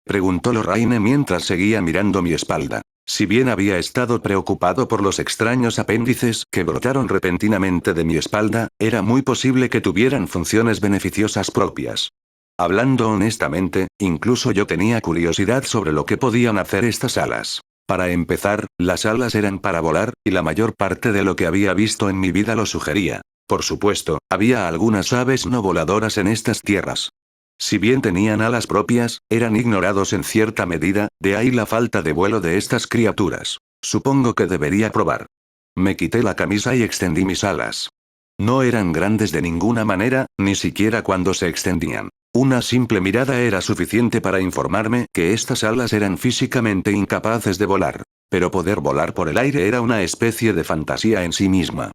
Preguntó Lorraine mientras seguía mirando mi espalda. Si bien había estado preocupado por los extraños apéndices que brotaron repentinamente de mi espalda, era muy posible que tuvieran funciones beneficiosas propias. Hablando honestamente, incluso yo tenía curiosidad sobre lo que podían hacer estas alas. Para empezar, las alas eran para volar, y la mayor parte de lo que había visto en mi vida lo sugería. Por supuesto, había algunas aves no voladoras en estas tierras. Si bien tenían alas propias, eran ignorados en cierta medida, de ahí la falta de vuelo de estas criaturas. Supongo que debería probar. Me quité la camisa y extendí mis alas. No eran grandes de ninguna manera, ni siquiera cuando se extendían. Una simple mirada era suficiente para informarme que estas alas eran físicamente incapaces de volar. Pero poder volar por el aire era una especie de fantasía en sí misma.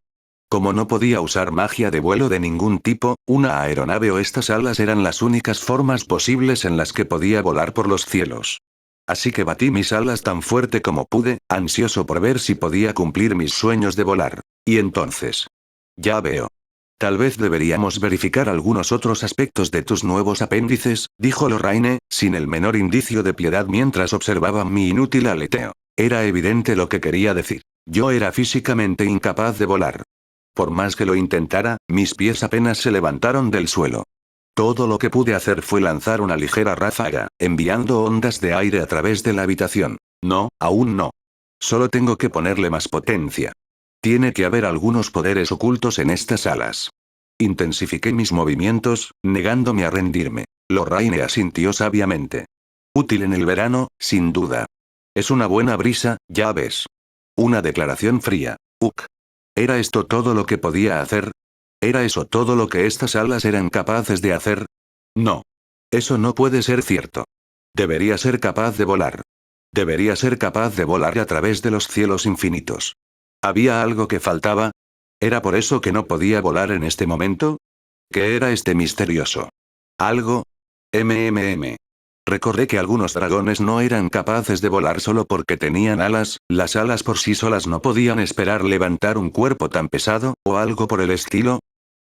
Como no podía usar magia de vuelo de ningún tipo, una aeronave o estas alas eran las únicas formas posibles en las que podía volar por los cielos. Así que batí mis alas tan fuerte como pude, ansioso por ver si podía cumplir mis sueños de volar. Y entonces. Ya veo. Tal vez deberíamos verificar algunos otros aspectos de tus nuevos apéndices, dijo Lorraine, sin el menor indicio de piedad mientras observaba mi inútil aleteo. Era evidente lo que quería decir. Yo era físicamente incapaz de volar. Por más que lo intentara, mis pies apenas se levantaron del suelo. Todo lo que pude hacer fue lanzar una ligera ráfaga, enviando ondas de aire a través de la habitación. No, aún no. Solo tengo que ponerle más potencia. Tiene que haber algunos poderes ocultos en estas alas. Intensifiqué mis movimientos, negándome a rendirme. Lorraine asintió sabiamente. Útil en el verano, sin duda. Es una buena brisa, ya ves. Una declaración fría. ¿Era esto todo lo que podía hacer? ¿Era eso todo lo que estas alas eran capaces de hacer? No. Eso no puede ser cierto. Debería ser capaz de volar. Debería ser capaz de volar a través de los cielos infinitos. ¿Había algo que faltaba? ¿Era por eso que no podía volar en este momento? ¿Qué era este misterioso? ¿Algo? Recordé que algunos dragones no eran capaces de volar solo porque tenían alas, las alas por sí solas no podían esperar levantar un cuerpo tan pesado, o algo por el estilo.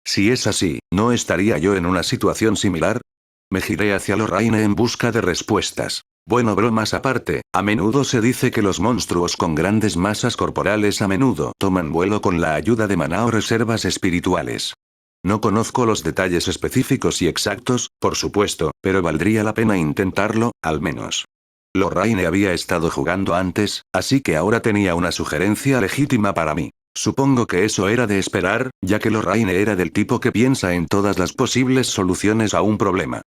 Si es así, ¿no estaría yo en una situación similar? Me giré hacia Lorraine en busca de respuestas. Bueno, bromas aparte, a menudo se dice que los monstruos con grandes masas corporales a menudo toman vuelo con la ayuda de maná o reservas espirituales. No conozco los detalles específicos y exactos, por supuesto, pero valdría la pena intentarlo, al menos. Lorraine había estado jugando antes, así que ahora tenía una sugerencia legítima para mí. Supongo que eso era de esperar, ya que Lorraine era del tipo que piensa en todas las posibles soluciones a un problema.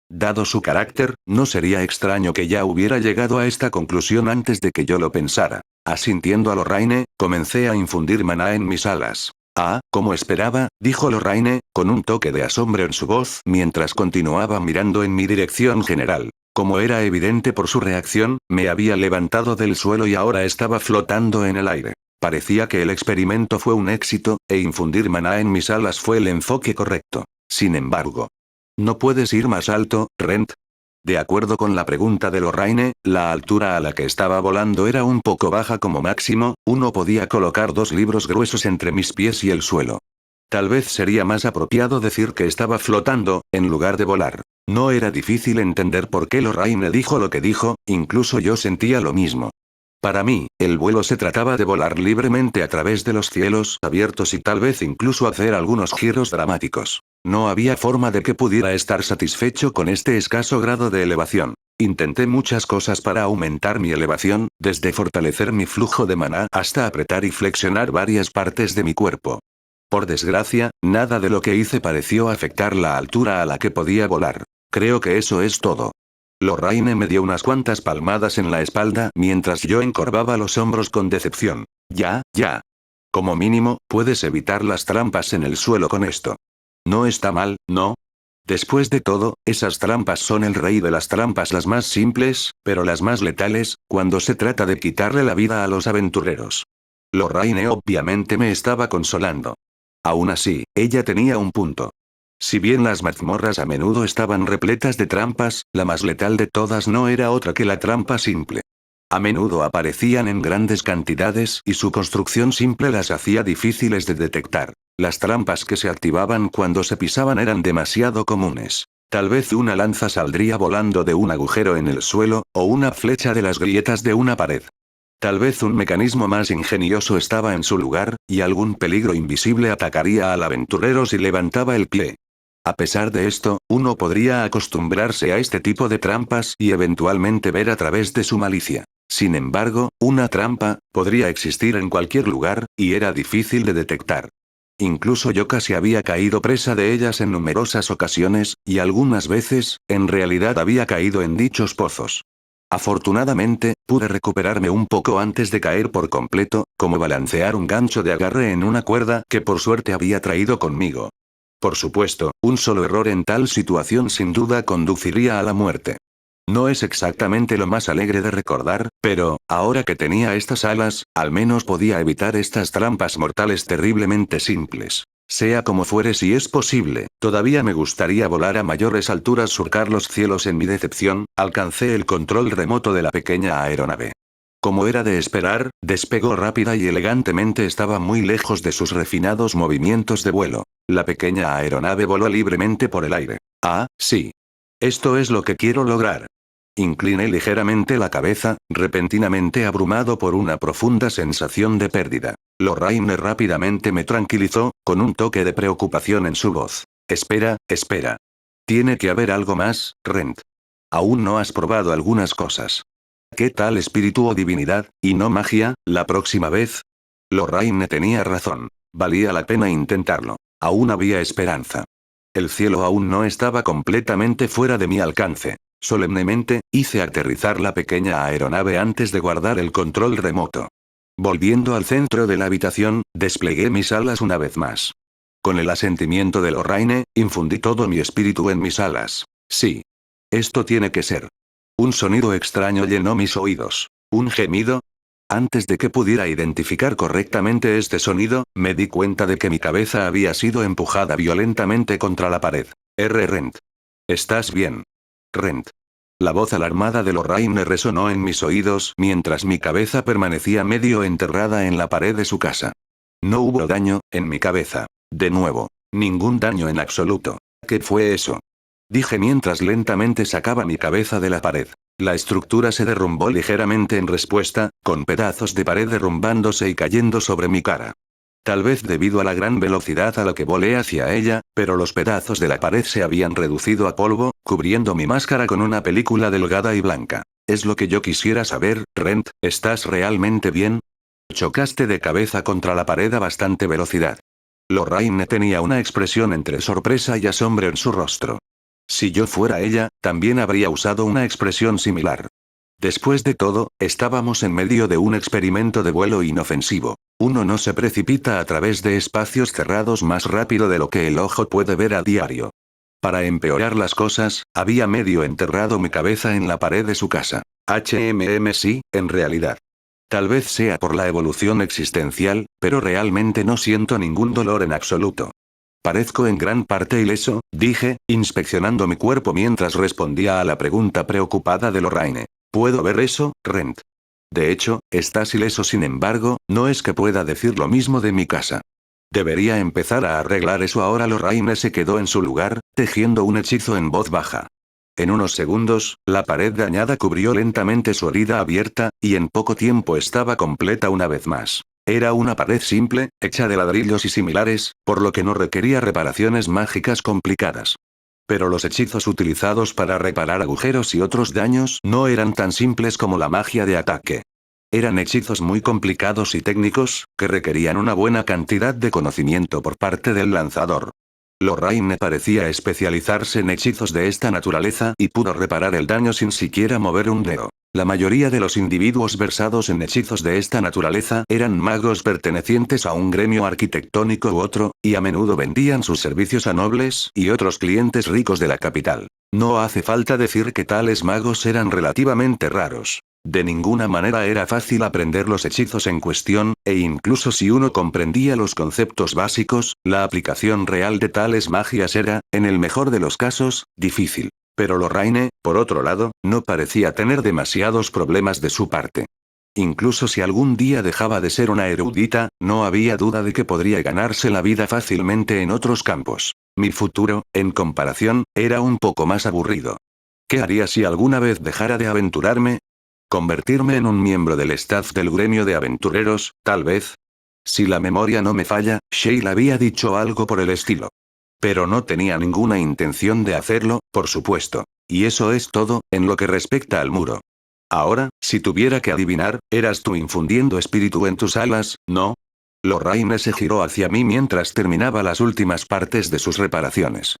Dado su carácter, no sería extraño que ya hubiera llegado a esta conclusión antes de que yo lo pensara. Asintiendo a Lorraine, comencé a infundir maná en mis alas. Ah, como esperaba, dijo Lorraine, con un toque de asombro en su voz mientras continuaba mirando en mi dirección general. Como era evidente por su reacción, me había levantado del suelo y ahora estaba flotando en el aire. Parecía que el experimento fue un éxito, e infundir maná en mis alas fue el enfoque correcto. Sin embargo. ¿No puedes ir más alto, Rent? De acuerdo con la pregunta de Lorraine, la altura a la que estaba volando era un poco baja como máximo, uno podía colocar 2 libros gruesos entre mis pies y el suelo. Tal vez sería más apropiado decir que estaba flotando, en lugar de volar. No era difícil entender por qué Lorraine dijo lo que dijo, incluso yo sentía lo mismo. Para mí, el vuelo se trataba de volar libremente a través de los cielos abiertos y tal vez incluso hacer algunos giros dramáticos. No había forma de que pudiera estar satisfecho con este escaso grado de elevación. Intenté muchas cosas para aumentar mi elevación, desde fortalecer mi flujo de maná hasta apretar y flexionar varias partes de mi cuerpo. Por desgracia, nada de lo que hice pareció afectar la altura a la que podía volar. Creo que eso es todo. Lorraine me dio unas cuantas palmadas en la espalda mientras yo encorvaba los hombros con decepción. Ya. Como mínimo, puedes evitar las trampas en el suelo con esto. No está mal, ¿no? Después de todo, esas trampas son el rey de las trampas, las más simples, pero las más letales, cuando se trata de quitarle la vida a los aventureros. Lorraine obviamente me estaba consolando. Aún así, ella tenía un punto. Si bien las mazmorras a menudo estaban repletas de trampas, la más letal de todas no era otra que la trampa simple. A menudo aparecían en grandes cantidades y su construcción simple las hacía difíciles de detectar. Las trampas que se activaban cuando se pisaban eran demasiado comunes. Tal vez una lanza saldría volando de un agujero en el suelo, o una flecha de las grietas de una pared. Tal vez un mecanismo más ingenioso estaba en su lugar, y algún peligro invisible atacaría al aventurero si levantaba el pie. A pesar de esto, uno podría acostumbrarse a este tipo de trampas y eventualmente ver a través de su malicia. Sin embargo, una trampa podría existir en cualquier lugar, y era difícil de detectar. Incluso yo casi había caído presa de ellas en numerosas ocasiones, y algunas veces, en realidad había caído en dichos pozos. Afortunadamente, pude recuperarme un poco antes de caer por completo, como balancear un gancho de agarre en una cuerda que por suerte había traído conmigo. Por supuesto, un solo error en tal situación sin duda conduciría a la muerte. No es exactamente lo más alegre de recordar, pero, ahora que tenía estas alas, al menos podía evitar estas trampas mortales terriblemente simples. Sea como fuere, si es posible, todavía me gustaría volar a mayores alturas, surcar los cielos. En mi decepción, alcancé el control remoto de la pequeña aeronave. Como era de esperar, despegó rápida y elegantemente. Estaba muy lejos de sus refinados movimientos de vuelo. La pequeña aeronave voló libremente por el aire. Ah, sí. Esto es lo que quiero lograr. Incliné ligeramente la cabeza, repentinamente abrumado por una profunda sensación de pérdida. Lorraine rápidamente me tranquilizó, con un toque de preocupación en su voz. Espera, espera. Tiene que haber algo más, Rent. Aún no has probado algunas cosas. ¿Qué tal espíritu o divinidad, y no magia, la próxima vez? Lorraine tenía razón. Valía la pena intentarlo. Aún había esperanza. El cielo aún no estaba completamente fuera de mi alcance. Solemnemente, hice aterrizar la pequeña aeronave antes de guardar el control remoto. Volviendo al centro de la habitación, desplegué mis alas una vez más. Con el asentimiento de Lorraine, infundí todo mi espíritu en mis alas. Sí. Esto tiene que ser. Un sonido extraño llenó mis oídos. ¿Un gemido? Antes de que pudiera identificar correctamente este sonido, me di cuenta de que mi cabeza había sido empujada violentamente contra la pared. Rent. ¿Estás bien? Rent. La voz alarmada de Lorraine resonó en mis oídos mientras mi cabeza permanecía medio enterrada en la pared de su casa. No hubo daño, en mi cabeza. De nuevo. Ningún daño en absoluto. ¿Qué fue eso? Dije mientras lentamente sacaba mi cabeza de la pared. La estructura se derrumbó ligeramente en respuesta, con pedazos de pared derrumbándose y cayendo sobre mi cara. Tal vez debido a la gran velocidad a la que volé hacia ella, pero los pedazos de la pared se habían reducido a polvo, cubriendo mi máscara con una película delgada y blanca. Es lo que yo quisiera saber, Rent, ¿estás realmente bien? Chocaste de cabeza contra la pared a bastante velocidad. Lorraine tenía una expresión entre sorpresa y asombro en su rostro. Si yo fuera ella, también habría usado una expresión similar. Después de todo, estábamos en medio de un experimento de vuelo inofensivo. Uno no se precipita a través de espacios cerrados más rápido de lo que el ojo puede ver a diario. Para empeorar las cosas, había medio enterrado mi cabeza en la pared de su casa. Sí, en realidad. Tal vez sea por la evolución existencial, pero realmente no siento ningún dolor en absoluto. Parezco en gran parte ileso, dije, inspeccionando mi cuerpo mientras respondía a la pregunta preocupada de Lorraine. ¿Puedo ver eso, Rent? De hecho, estás ileso. Sin embargo, no es que pueda decir lo mismo de mi casa. Debería empezar a arreglar eso ahora. Lorraine se quedó en su lugar, tejiendo un hechizo en voz baja. En unos segundos, la pared dañada cubrió lentamente su herida abierta, y en poco tiempo estaba completa una vez más. Era una pared simple, hecha de ladrillos y similares, por lo que no requería reparaciones mágicas complicadas. Pero los hechizos utilizados para reparar agujeros y otros daños no eran tan simples como la magia de ataque. Eran hechizos muy complicados y técnicos, que requerían una buena cantidad de conocimiento por parte del lanzador. Lorraine parecía especializarse en hechizos de esta naturaleza y pudo reparar el daño sin siquiera mover un dedo. La mayoría de los individuos versados en hechizos de esta naturaleza eran magos pertenecientes a un gremio arquitectónico u otro, y a menudo vendían sus servicios a nobles y otros clientes ricos de la capital. No hace falta decir que tales magos eran relativamente raros. De ninguna manera era fácil aprender los hechizos en cuestión, e incluso si uno comprendía los conceptos básicos, la aplicación real de tales magias era, en el mejor de los casos, difícil. Pero Lorraine, por otro lado, no parecía tener demasiados problemas de su parte. Incluso si algún día dejaba de ser una erudita, no había duda de que podría ganarse la vida fácilmente en otros campos. Mi futuro, en comparación, era un poco más aburrido. ¿Qué haría si alguna vez dejara de aventurarme? ¿Convertirme en un miembro del staff del gremio de aventureros, tal vez? Si la memoria no me falla, Sheila había dicho algo por el estilo. Pero no tenía ninguna intención de hacerlo, por supuesto. Y eso es todo, en lo que respecta al muro. Ahora, si tuviera que adivinar, eras tú infundiendo espíritu en tus alas, ¿no? Lorraine se giró hacia mí mientras terminaba las últimas partes de sus reparaciones.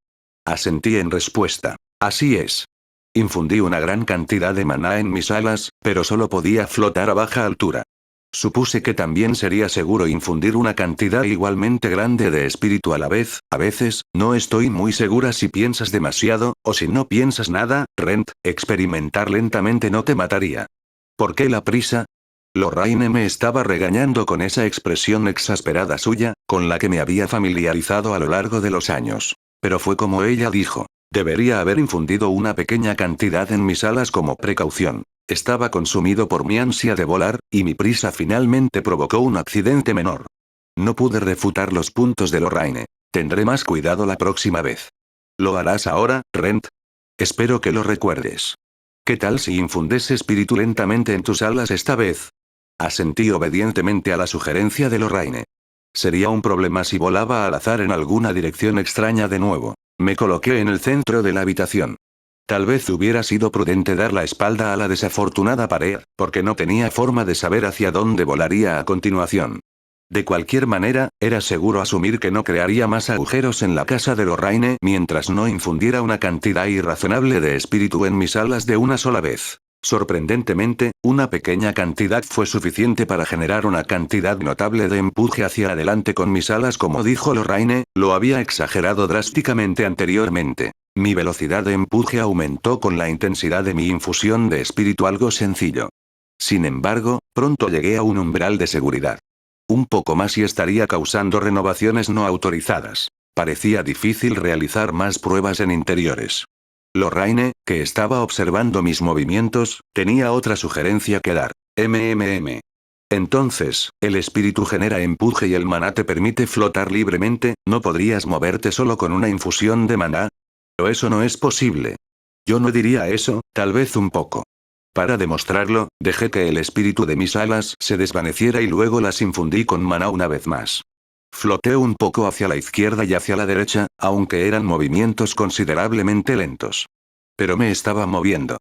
Asentí en respuesta. Así es. Infundí una gran cantidad de maná en mis alas, pero solo podía flotar a baja altura. Supuse que también sería seguro infundir una cantidad igualmente grande de espíritu a la vez. A veces, no estoy muy segura si piensas demasiado, o si no piensas nada, Rent, experimentar lentamente no te mataría. ¿Por qué la prisa? Lorraine me estaba regañando con esa expresión exasperada suya, con la que me había familiarizado a lo largo de los años. Pero fue como ella dijo. Debería haber infundido una pequeña cantidad en mis alas como precaución. Estaba consumido por mi ansia de volar, y mi prisa finalmente provocó un accidente menor. No pude refutar los puntos de Lorraine. Tendré más cuidado la próxima vez. ¿Lo harás ahora, Rent? Espero que lo recuerdes. ¿Qué tal si infundes espíritu lentamente en tus alas esta vez? Asentí obedientemente a la sugerencia de Lorraine. Sería un problema si volaba al azar en alguna dirección extraña de nuevo. Me coloqué en el centro de la habitación. Tal vez hubiera sido prudente dar la espalda a la desafortunada pared, porque no tenía forma de saber hacia dónde volaría a continuación. De cualquier manera, era seguro asumir que no crearía más agujeros en la casa de Lorraine mientras no infundiera una cantidad irrazonable de espíritu en mis alas de una sola vez. Sorprendentemente, una pequeña cantidad fue suficiente para generar una cantidad notable de empuje hacia adelante con mis alas, como dijo Lorraine, lo había exagerado drásticamente anteriormente. Mi velocidad de empuje aumentó con la intensidad de mi infusión de espíritu, algo sencillo. Sin embargo, pronto llegué a un umbral de seguridad. Un poco más y estaría causando renovaciones no autorizadas. Parecía difícil realizar más pruebas en interiores. Lorraine, que estaba observando mis movimientos, tenía otra sugerencia que dar. Entonces, el espíritu genera empuje y el maná te permite flotar libremente, ¿no podrías moverte solo con una infusión de maná? Pero eso no es posible. Yo no diría eso, tal vez un poco. Para demostrarlo, dejé que el espíritu de mis alas se desvaneciera y luego las infundí con maná una vez más. Floté un poco hacia la izquierda y hacia la derecha, aunque eran movimientos considerablemente lentos. Pero me estaba moviendo.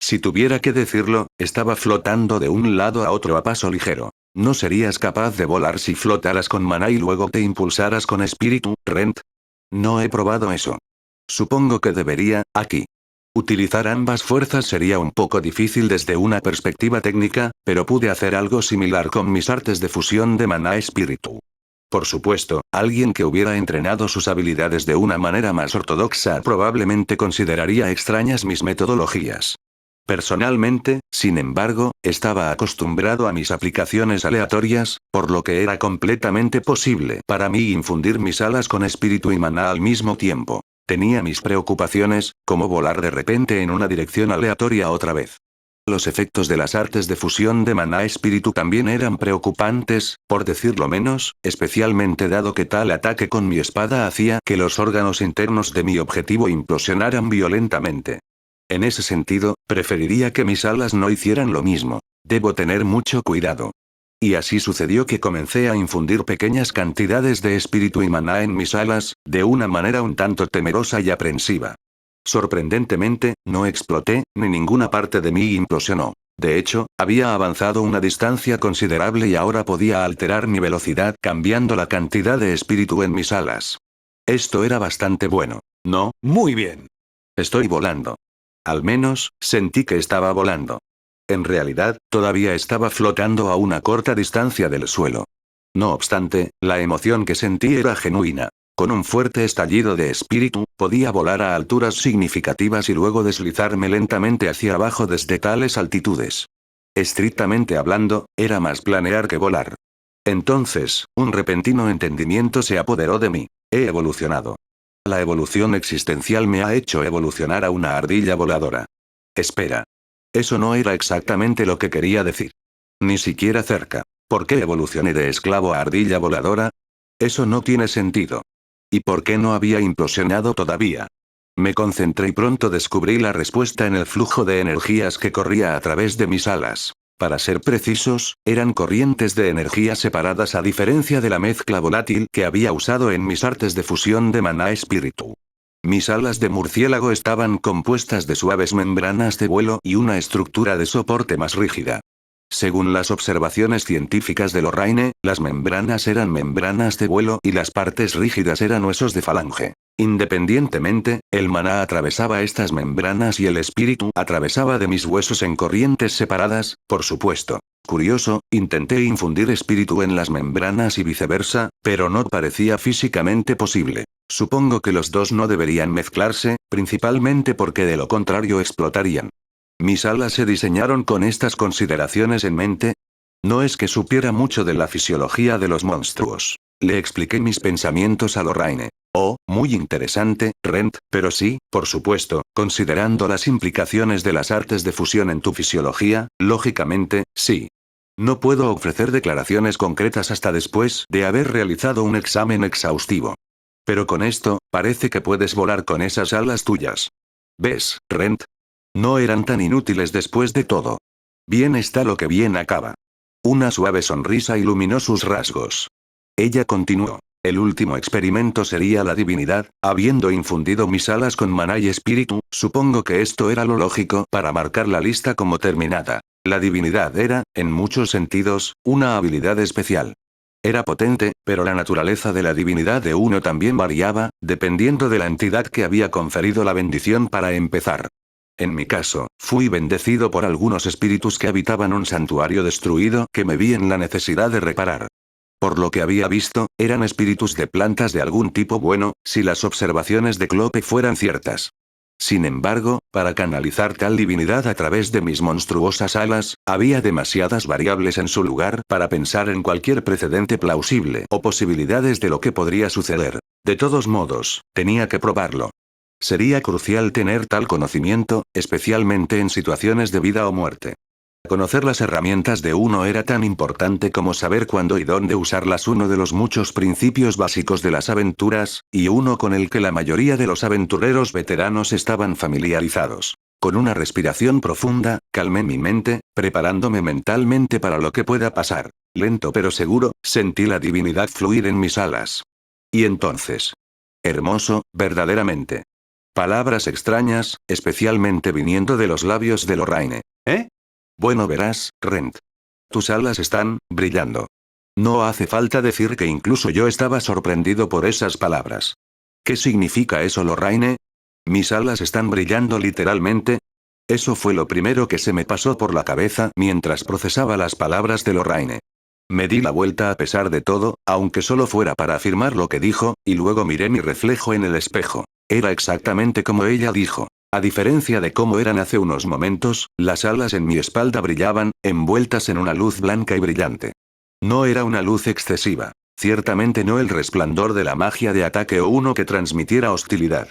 Si tuviera que decirlo, estaba flotando de un lado a otro a paso ligero. ¿No serías capaz de volar si flotaras con maná y luego te impulsaras con espíritu, Rent? No he probado eso. Supongo que debería, aquí. Utilizar ambas fuerzas sería un poco difícil desde una perspectiva técnica, pero pude hacer algo similar con mis artes de fusión de maná espíritu. Por supuesto, alguien que hubiera entrenado sus habilidades de una manera más ortodoxa probablemente consideraría extrañas mis metodologías. Personalmente, sin embargo, estaba acostumbrado a mis aplicaciones aleatorias, por lo que era completamente posible para mí infundir mis alas con espíritu y maná al mismo tiempo. Tenía mis preocupaciones, como volar de repente en una dirección aleatoria otra vez. Los efectos de las artes de fusión de maná espíritu también eran preocupantes, por decirlo menos, especialmente dado que tal ataque con mi espada hacía que los órganos internos de mi objetivo implosionaran violentamente. En ese sentido, preferiría que mis alas no hicieran lo mismo. Debo tener mucho cuidado. Y así sucedió que comencé a infundir pequeñas cantidades de espíritu y maná en mis alas, de una manera un tanto temerosa y aprensiva. Sorprendentemente, no exploté, ni ninguna parte de mí implosionó. De hecho, había avanzado una distancia considerable y ahora podía alterar mi velocidad cambiando la cantidad de espíritu en mis alas. Esto era bastante bueno. No, muy bien. Estoy volando. Al menos, sentí que estaba volando. En realidad, todavía estaba flotando a una corta distancia del suelo. No obstante, la emoción que sentí era genuina. Con un fuerte estallido de espíritu, podía volar a alturas significativas y luego deslizarme lentamente hacia abajo desde tales altitudes. Estrictamente hablando, era más planear que volar. Entonces, un repentino entendimiento se apoderó de mí. He evolucionado. La evolución existencial me ha hecho evolucionar a una ardilla voladora. Espera. Eso no era exactamente lo que quería decir. Ni siquiera cerca. ¿Por qué evolucioné de esclavo a ardilla voladora? Eso no tiene sentido. ¿Y por qué no había implosionado todavía? Me concentré y pronto descubrí la respuesta en el flujo de energías que corría a través de mis alas. Para ser precisos, eran corrientes de energía separadas a diferencia de la mezcla volátil que había usado en mis artes de fusión de maná espíritu. Mis alas de murciélago estaban compuestas de suaves membranas de vuelo y una estructura de soporte más rígida. Según las observaciones científicas de Lorraine, las membranas eran membranas de vuelo y las partes rígidas eran huesos de falange. Independientemente, el maná atravesaba estas membranas y el espíritu atravesaba de mis huesos en corrientes separadas, por supuesto. Curioso, intenté infundir espíritu en las membranas y viceversa, pero no parecía físicamente posible. Supongo que los dos no deberían mezclarse, principalmente porque de lo contrario explotarían. ¿Mis alas se diseñaron con estas consideraciones en mente? No es que supiera mucho de la fisiología de los monstruos. Le expliqué mis pensamientos a Lorraine. Oh, muy interesante, Rent, pero sí, por supuesto, considerando las implicaciones de las artes de fusión en tu fisiología, lógicamente, sí. No puedo ofrecer declaraciones concretas hasta después de haber realizado un examen exhaustivo. Pero con esto, parece que puedes volar con esas alas tuyas. ¿Ves, Rent? No eran tan inútiles después de todo. Bien está lo que bien acaba. Una suave sonrisa iluminó sus rasgos. Ella continuó. El último experimento sería la divinidad, habiendo infundido mis alas con maná y espíritu, supongo que esto era lo lógico para marcar la lista como terminada. La divinidad era, en muchos sentidos, una habilidad especial. Era potente, pero la naturaleza de la divinidad de uno también variaba, dependiendo de la entidad que había conferido la bendición para empezar. En mi caso, fui bendecido por algunos espíritus que habitaban un santuario destruido que me vi en la necesidad de reparar. Por lo que había visto, eran espíritus de plantas de algún tipo bueno, si las observaciones de Clope fueran ciertas. Sin embargo, para canalizar tal divinidad a través de mis monstruosas alas, había demasiadas variables en su lugar para pensar en cualquier precedente plausible o posibilidades de lo que podría suceder. De todos modos, tenía que probarlo. Sería crucial tener tal conocimiento, especialmente en situaciones de vida o muerte. Conocer las herramientas de uno era tan importante como saber cuándo y dónde usarlas, uno de los muchos principios básicos de las aventuras, y uno con el que la mayoría de los aventureros veteranos estaban familiarizados. Con una respiración profunda, calmé mi mente, preparándome mentalmente para lo que pueda pasar. Lento pero seguro, sentí la divinidad fluir en mis alas. Y entonces. Hermoso, verdaderamente. Palabras extrañas, especialmente viniendo de los labios de Lorraine. ¿Eh? Bueno, verás, Rent. Tus alas están brillando. No hace falta decir que incluso yo estaba sorprendido por esas palabras. ¿Qué significa eso, Lorraine? ¿Mis alas están brillando literalmente? Eso fue lo primero que se me pasó por la cabeza mientras procesaba las palabras de Lorraine. Me di la vuelta a pesar de todo, aunque solo fuera para afirmar lo que dijo, y luego miré mi reflejo en el espejo. Era exactamente como ella dijo. A diferencia de cómo eran hace unos momentos, las alas en mi espalda brillaban, envueltas en una luz blanca y brillante. No era una luz excesiva. Ciertamente no el resplandor de la magia de ataque o uno que transmitiera hostilidad.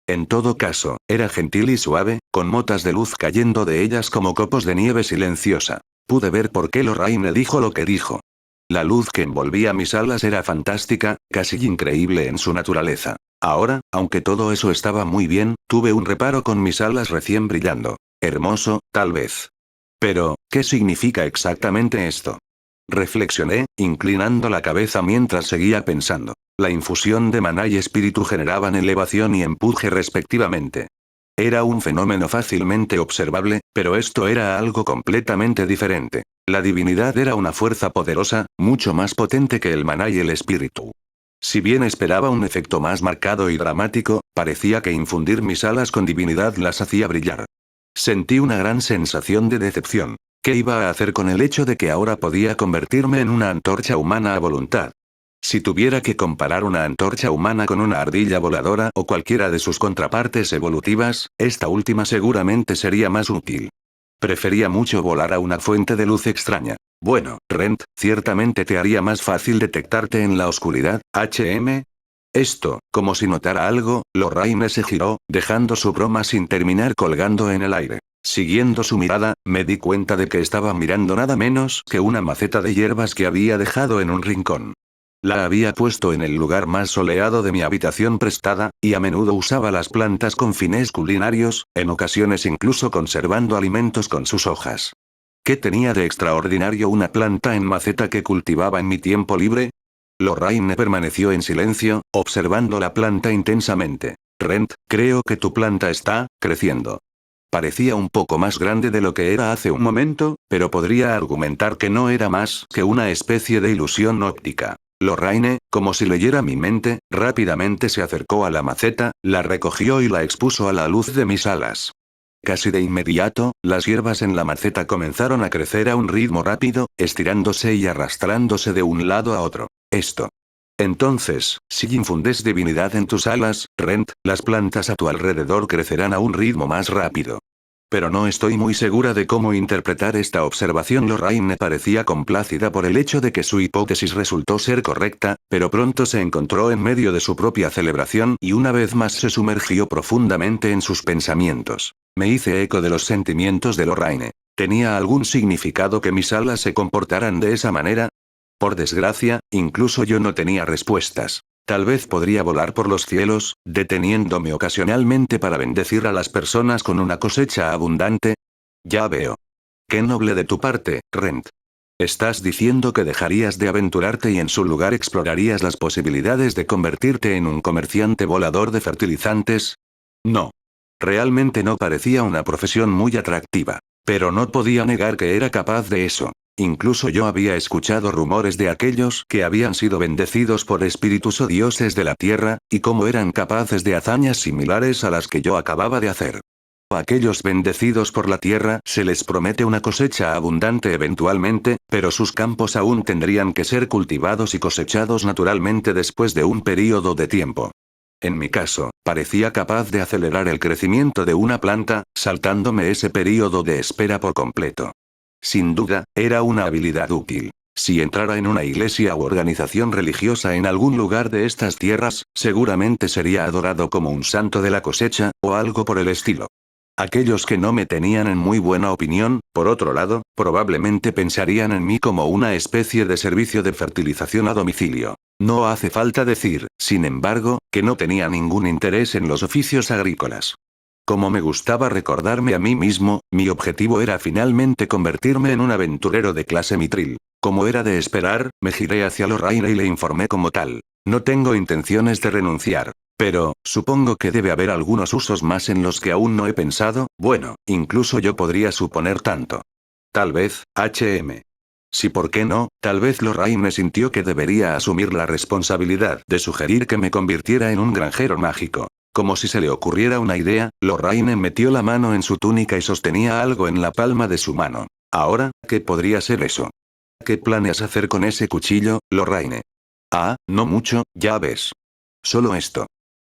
En todo caso, era gentil y suave, con motas de luz cayendo de ellas como copos de nieve silenciosa. Pude ver por qué Lorraine dijo lo que dijo. La luz que envolvía mis alas era fantástica, casi increíble en su naturaleza. Ahora, aunque todo eso estaba muy bien, tuve un reparo con mis alas recién brillando. Hermoso, tal vez. Pero, ¿qué significa exactamente esto? Reflexioné, inclinando la cabeza mientras seguía pensando. La infusión de maná y espíritu generaban elevación y empuje respectivamente. Era un fenómeno fácilmente observable, pero esto era algo completamente diferente. La divinidad era una fuerza poderosa, mucho más potente que el maná y el espíritu. Si bien esperaba un efecto más marcado y dramático, parecía que infundir mis alas con divinidad las hacía brillar. Sentí una gran sensación de decepción. ¿Qué iba a hacer con el hecho de que ahora podía convertirme en una antorcha humana a voluntad? Si tuviera que comparar una antorcha humana con una ardilla voladora o cualquiera de sus contrapartes evolutivas, esta última seguramente sería más útil. Prefería mucho volar a una fuente de luz extraña. Bueno, Rent, ciertamente te haría más fácil detectarte en la oscuridad, HM. Esto, como si notara algo, Lorraine se giró, dejando su broma sin terminar colgando en el aire. Siguiendo su mirada, me di cuenta de que estaba mirando nada menos que una maceta de hierbas que había dejado en un rincón. La había puesto en el lugar más soleado de mi habitación prestada, y a menudo usaba las plantas con fines culinarios, en ocasiones incluso conservando alimentos con sus hojas. ¿Qué tenía de extraordinario una planta en maceta que cultivaba en mi tiempo libre? Lorraine permaneció en silencio, observando la planta intensamente. Rent, creo que tu planta está creciendo. Parecía un poco más grande de lo que era hace un momento, pero podría argumentar que no era más que una especie de ilusión óptica. Lorraine, como si leyera mi mente, rápidamente se acercó a la maceta, la recogió y la expuso a la luz de mis alas. Casi de inmediato, las hierbas en la maceta comenzaron a crecer a un ritmo rápido, estirándose y arrastrándose de un lado a otro. Esto. Entonces, si infundes divinidad en tus alas, Rent, las plantas a tu alrededor crecerán a un ritmo más rápido. Pero no estoy muy segura de cómo interpretar esta observación. Lorraine parecía complácida por el hecho de que su hipótesis resultó ser correcta, pero pronto se encontró en medio de su propia celebración y una vez más se sumergió profundamente en sus pensamientos. Me hice eco de los sentimientos de Lorraine. ¿Tenía algún significado que mis alas se comportaran de esa manera? Por desgracia, incluso yo no tenía respuestas. Tal vez podría volar por los cielos, deteniéndome ocasionalmente para bendecir a las personas con una cosecha abundante. Ya veo. Qué noble de tu parte, Rent. ¿Estás diciendo que dejarías de aventurarte y en su lugar explorarías las posibilidades de convertirte en un comerciante volador de fertilizantes? No. Realmente no parecía una profesión muy atractiva. Pero no podía negar que era capaz de eso. Incluso yo había escuchado rumores de aquellos que habían sido bendecidos por espíritus o dioses de la tierra, y cómo eran capaces de hazañas similares a las que yo acababa de hacer. A aquellos bendecidos por la tierra se les promete una cosecha abundante eventualmente, pero sus campos aún tendrían que ser cultivados y cosechados naturalmente después de un período de tiempo. En mi caso, parecía capaz de acelerar el crecimiento de una planta, saltándome ese período de espera por completo. Sin duda, era una habilidad útil. Si entrara en una iglesia u organización religiosa en algún lugar de estas tierras, seguramente sería adorado como un santo de la cosecha, o algo por el estilo. Aquellos que no me tenían en muy buena opinión, por otro lado, probablemente pensarían en mí como una especie de servicio de fertilización a domicilio. No hace falta decir, sin embargo, que no tenía ningún interés en los oficios agrícolas. Como me gustaba recordarme a mí mismo, mi objetivo era finalmente convertirme en un aventurero de clase mitril. Como era de esperar, me giré hacia Lorraine y le informé como tal. No tengo intenciones de renunciar. Pero, supongo que debe haber algunos usos más en los que aún no he pensado. Bueno, incluso yo podría suponer tanto. Tal vez, HM. Sí, ¿por qué no? Tal vez Lorraine sintió que debería asumir la responsabilidad de sugerir que me convirtiera en un granjero mágico. Como si se le ocurriera una idea, Lorraine metió la mano en su túnica y sostenía algo en la palma de su mano. Ahora, ¿qué podría ser eso? ¿Qué planeas hacer con ese cuchillo, Lorraine? Ah, no mucho, ya ves. Solo esto.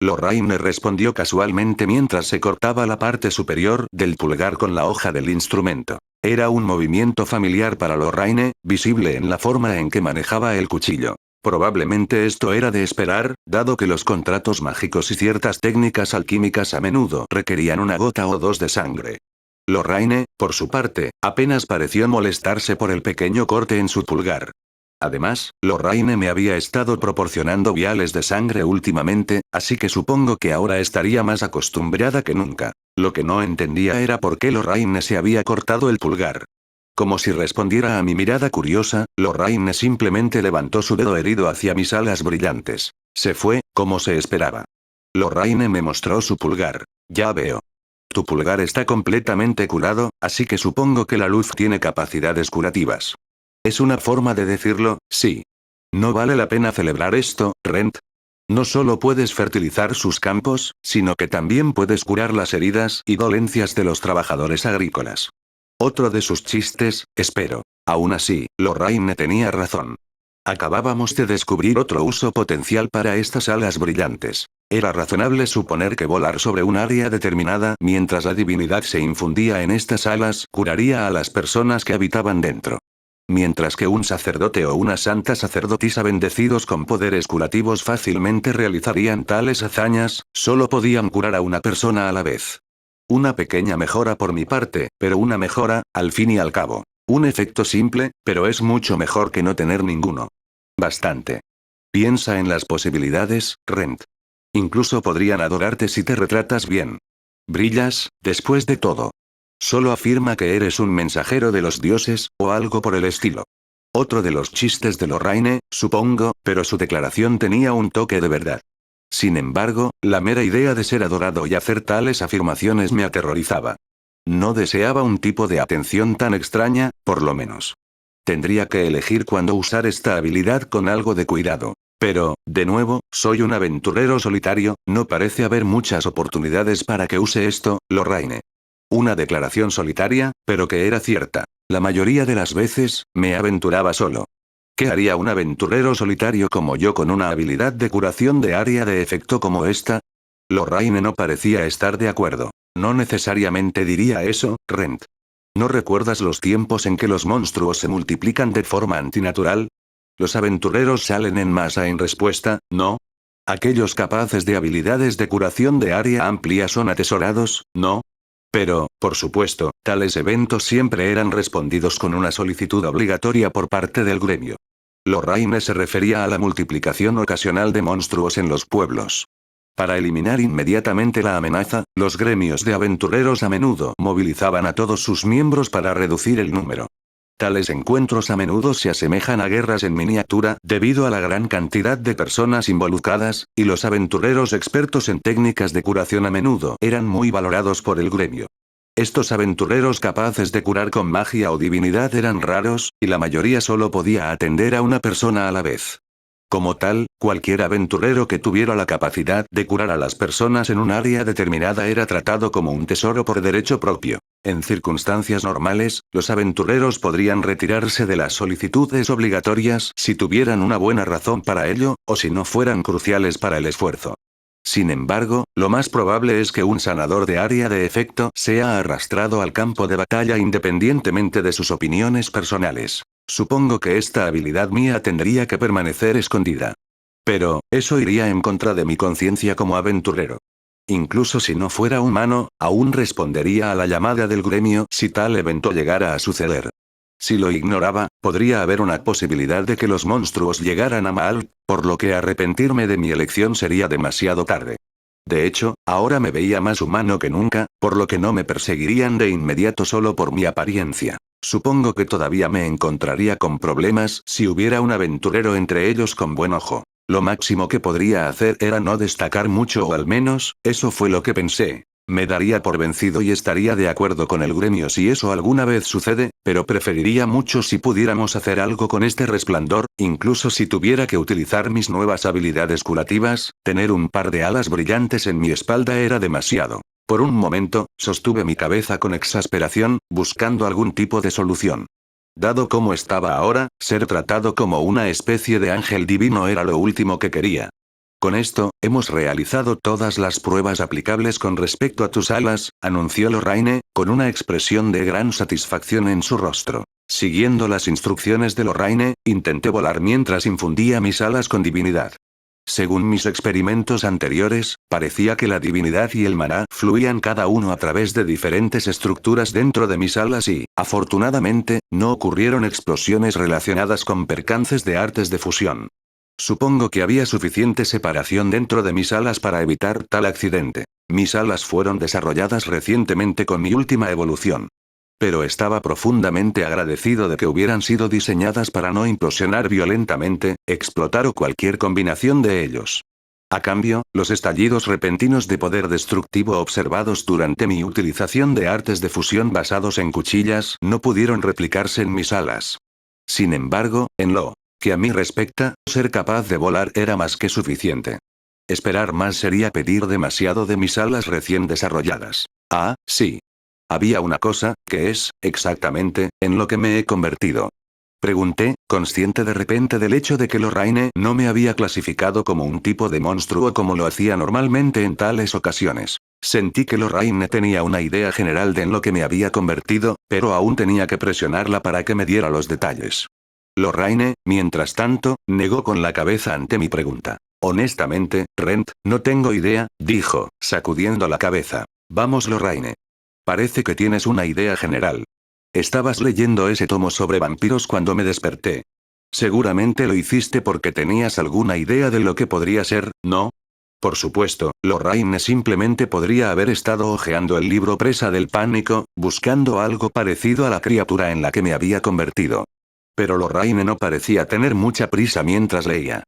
Lorraine respondió casualmente mientras se cortaba la parte superior del pulgar con la hoja del instrumento. Era un movimiento familiar para Lorraine, visible en la forma en que manejaba el cuchillo. Probablemente esto era de esperar, dado que los contratos mágicos y ciertas técnicas alquímicas a menudo requerían una gota o dos de sangre. Lorraine, por su parte, apenas pareció molestarse por el pequeño corte en su pulgar. Además, Lorraine me había estado proporcionando viales de sangre últimamente, así que supongo que ahora estaría más acostumbrada que nunca. Lo que no entendía era por qué Lorraine se había cortado el pulgar. Como si respondiera a mi mirada curiosa, Lorraine simplemente levantó su dedo herido hacia mis alas brillantes. Se fue, como se esperaba. Lorraine me mostró su pulgar. Ya veo. Tu pulgar está completamente curado, así que supongo que la luz tiene capacidades curativas. Es una forma de decirlo, sí. ¿No vale la pena celebrar esto, Rent? No solo puedes fertilizar sus campos, sino que también puedes curar las heridas y dolencias de los trabajadores agrícolas. Otro de sus chistes, espero. Aún así, Lorraine tenía razón. Acabábamos de descubrir otro uso potencial para estas alas brillantes. Era razonable suponer que volar sobre un área determinada mientras la divinidad se infundía en estas alas curaría a las personas que habitaban dentro. Mientras que un sacerdote o una santa sacerdotisa bendecidos con poderes curativos fácilmente realizarían tales hazañas, solo podían curar a una persona a la vez. Una pequeña mejora por mi parte, pero una mejora, al fin y al cabo. Un efecto simple, pero es mucho mejor que no tener ninguno. Bastante. Piensa en las posibilidades, Rent. Incluso podrían adorarte si te retratas bien. Brillas, después de todo. Solo afirma que eres un mensajero de los dioses, o algo por el estilo. Otro de los chistes de Lorraine, supongo, pero su declaración tenía un toque de verdad. Sin embargo, la mera idea de ser adorado y hacer tales afirmaciones me aterrorizaba. No deseaba un tipo de atención tan extraña, por lo menos. Tendría que elegir cuándo usar esta habilidad con algo de cuidado. Pero, de nuevo, soy un aventurero solitario, no parece haber muchas oportunidades para que use esto, Lorraine. Una declaración solitaria, pero que era cierta. La mayoría de las veces, me aventuraba solo. ¿Qué haría un aventurero solitario como yo con una habilidad de curación de área de efecto como esta? Lorraine no parecía estar de acuerdo. No necesariamente diría eso, Rent. ¿No recuerdas los tiempos en que los monstruos se multiplican de forma antinatural? Los aventureros salen en masa en respuesta, ¿no? Aquellos capaces de habilidades de curación de área amplia son atesorados, ¿no? Pero, por supuesto, tales eventos siempre eran respondidos con una solicitud obligatoria por parte del gremio. Lorraine se refería a la multiplicación ocasional de monstruos en los pueblos. Para eliminar inmediatamente la amenaza, los gremios de aventureros a menudo movilizaban a todos sus miembros para reducir el número. Tales encuentros a menudo se asemejan a guerras en miniatura debido a la gran cantidad de personas involucradas, y los aventureros expertos en técnicas de curación a menudo eran muy valorados por el gremio. Estos aventureros capaces de curar con magia o divinidad eran raros, y la mayoría solo podía atender a una persona a la vez. Como tal, cualquier aventurero que tuviera la capacidad de curar a las personas en un área determinada era tratado como un tesoro por derecho propio. En circunstancias normales, los aventureros podrían retirarse de las solicitudes obligatorias si tuvieran una buena razón para ello, o si no fueran cruciales para el esfuerzo. Sin embargo, lo más probable es que un sanador de área de efecto sea arrastrado al campo de batalla independientemente de sus opiniones personales. Supongo que esta habilidad mía tendría que permanecer escondida. Pero, eso iría en contra de mi conciencia como aventurero. Incluso si no fuera humano, aún respondería a la llamada del gremio si tal evento llegara a suceder. Si lo ignoraba, podría haber una posibilidad de que los monstruos llegaran a Maal, por lo que arrepentirme de mi elección sería demasiado tarde. De hecho, ahora me veía más humano que nunca, por lo que no me perseguirían de inmediato solo por mi apariencia. Supongo que todavía me encontraría con problemas si hubiera un aventurero entre ellos con buen ojo. Lo máximo que podría hacer era no destacar mucho, o al menos, eso fue lo que pensé. Me daría por vencido y estaría de acuerdo con el gremio si eso alguna vez sucede, pero preferiría mucho si pudiéramos hacer algo con este resplandor, incluso si tuviera que utilizar mis nuevas habilidades curativas. Tener un par de alas brillantes en mi espalda era demasiado. Por un momento, sostuve mi cabeza con exasperación, buscando algún tipo de solución. Dado cómo estaba ahora, ser tratado como una especie de ángel divino era lo último que quería. Con esto, hemos realizado todas las pruebas aplicables con respecto a tus alas, anunció Lorraine, con una expresión de gran satisfacción en su rostro. Siguiendo las instrucciones de Lorraine, intenté volar mientras infundía mis alas con divinidad. Según mis experimentos anteriores, parecía que la divinidad y el maná fluían cada uno a través de diferentes estructuras dentro de mis alas y, afortunadamente, no ocurrieron explosiones relacionadas con percances de artes de fusión. Supongo que había suficiente separación dentro de mis alas para evitar tal accidente. Mis alas fueron desarrolladas recientemente con mi última evolución. Pero estaba profundamente agradecido de que hubieran sido diseñadas para no implosionar violentamente, explotar o cualquier combinación de ellos. A cambio, los estallidos repentinos de poder destructivo observados durante mi utilización de artes de fusión basados en cuchillas no pudieron replicarse en mis alas. Sin embargo, en lo que a mí respecta, ser capaz de volar era más que suficiente. Esperar más sería pedir demasiado de mis alas recién desarrolladas. Ah, sí. Había una cosa, que es, exactamente, en lo que me he convertido. Pregunté, consciente de repente del hecho de que Lorraine no me había clasificado como un tipo de monstruo como lo hacía normalmente en tales ocasiones. Sentí que Lorraine tenía una idea general de en lo que me había convertido, pero aún tenía que presionarla para que me diera los detalles. Lorraine, mientras tanto, negó con la cabeza ante mi pregunta. Honestamente, Rent, no tengo idea, dijo, sacudiendo la cabeza. Vamos, Lorraine. Parece que tienes una idea general. Estabas leyendo ese tomo sobre vampiros cuando me desperté. Seguramente lo hiciste porque tenías alguna idea de lo que podría ser, ¿no? Por supuesto, Lorraine simplemente podría haber estado hojeando el libro Presa del Pánico, buscando algo parecido a la criatura en la que me había convertido. Pero Lorraine no parecía tener mucha prisa mientras leía.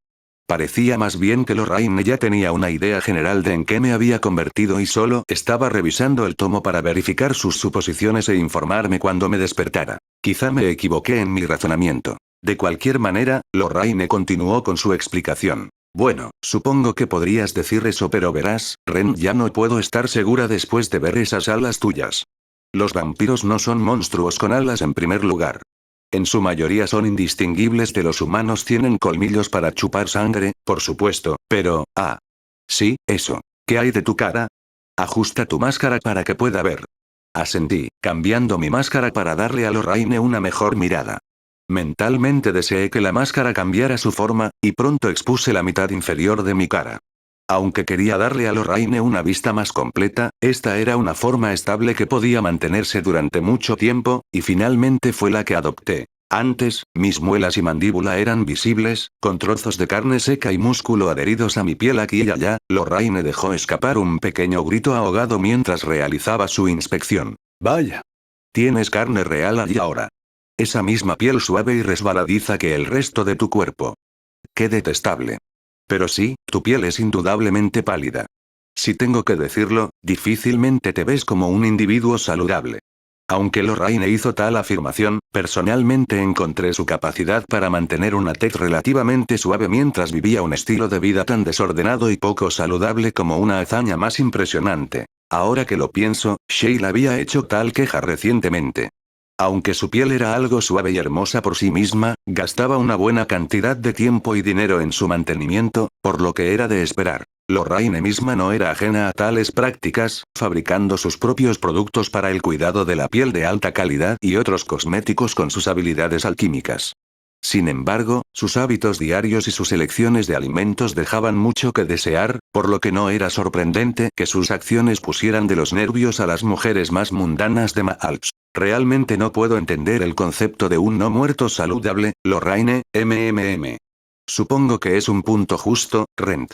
Parecía más bien que Lorraine ya tenía una idea general de en qué me había convertido y solo estaba revisando el tomo para verificar sus suposiciones e informarme cuando me despertara. Quizá me equivoqué en mi razonamiento. De cualquier manera, Lorraine continuó con su explicación. Bueno, supongo que podrías decir eso, pero verás, Ren, ya no puedo estar segura después de ver esas alas tuyas. Los vampiros no son monstruos con alas en primer lugar. En su mayoría son indistinguibles de los humanos, tienen colmillos para chupar sangre, por supuesto, pero, sí, eso. ¿Qué hay de tu cara? Ajusta tu máscara para que pueda ver. Asentí, cambiando mi máscara para darle a Lorraine una mejor mirada. Mentalmente deseé que la máscara cambiara su forma, y pronto expuse la mitad inferior de mi cara. Aunque quería darle a Lorraine una vista más completa, esta era una forma estable que podía mantenerse durante mucho tiempo, y finalmente fue la que adopté. Antes, mis muelas y mandíbula eran visibles, con trozos de carne seca y músculo adheridos a mi piel aquí y allá. Lorraine dejó escapar un pequeño grito ahogado mientras realizaba su inspección. Vaya. Tienes carne real allí ahora. Esa misma piel suave y resbaladiza que el resto de tu cuerpo. Qué detestable. Pero sí, tu piel es indudablemente pálida. Si tengo que decirlo, difícilmente te ves como un individuo saludable. Aunque Lorraine hizo tal afirmación, personalmente encontré su capacidad para mantener una tez relativamente suave mientras vivía un estilo de vida tan desordenado y poco saludable como una hazaña más impresionante. Ahora que lo pienso, Sheila había hecho tal queja recientemente. Aunque su piel era algo suave y hermosa por sí misma, gastaba una buena cantidad de tiempo y dinero en su mantenimiento, por lo que era de esperar. Lorraine misma no era ajena a tales prácticas, fabricando sus propios productos para el cuidado de la piel de alta calidad y otros cosméticos con sus habilidades alquímicas. Sin embargo, sus hábitos diarios y sus elecciones de alimentos dejaban mucho que desear, por lo que no era sorprendente que sus acciones pusieran de los nervios a las mujeres más mundanas de Maalps. Realmente no puedo entender el concepto de un no muerto saludable, Lorraine, Supongo que es un punto justo, Rent.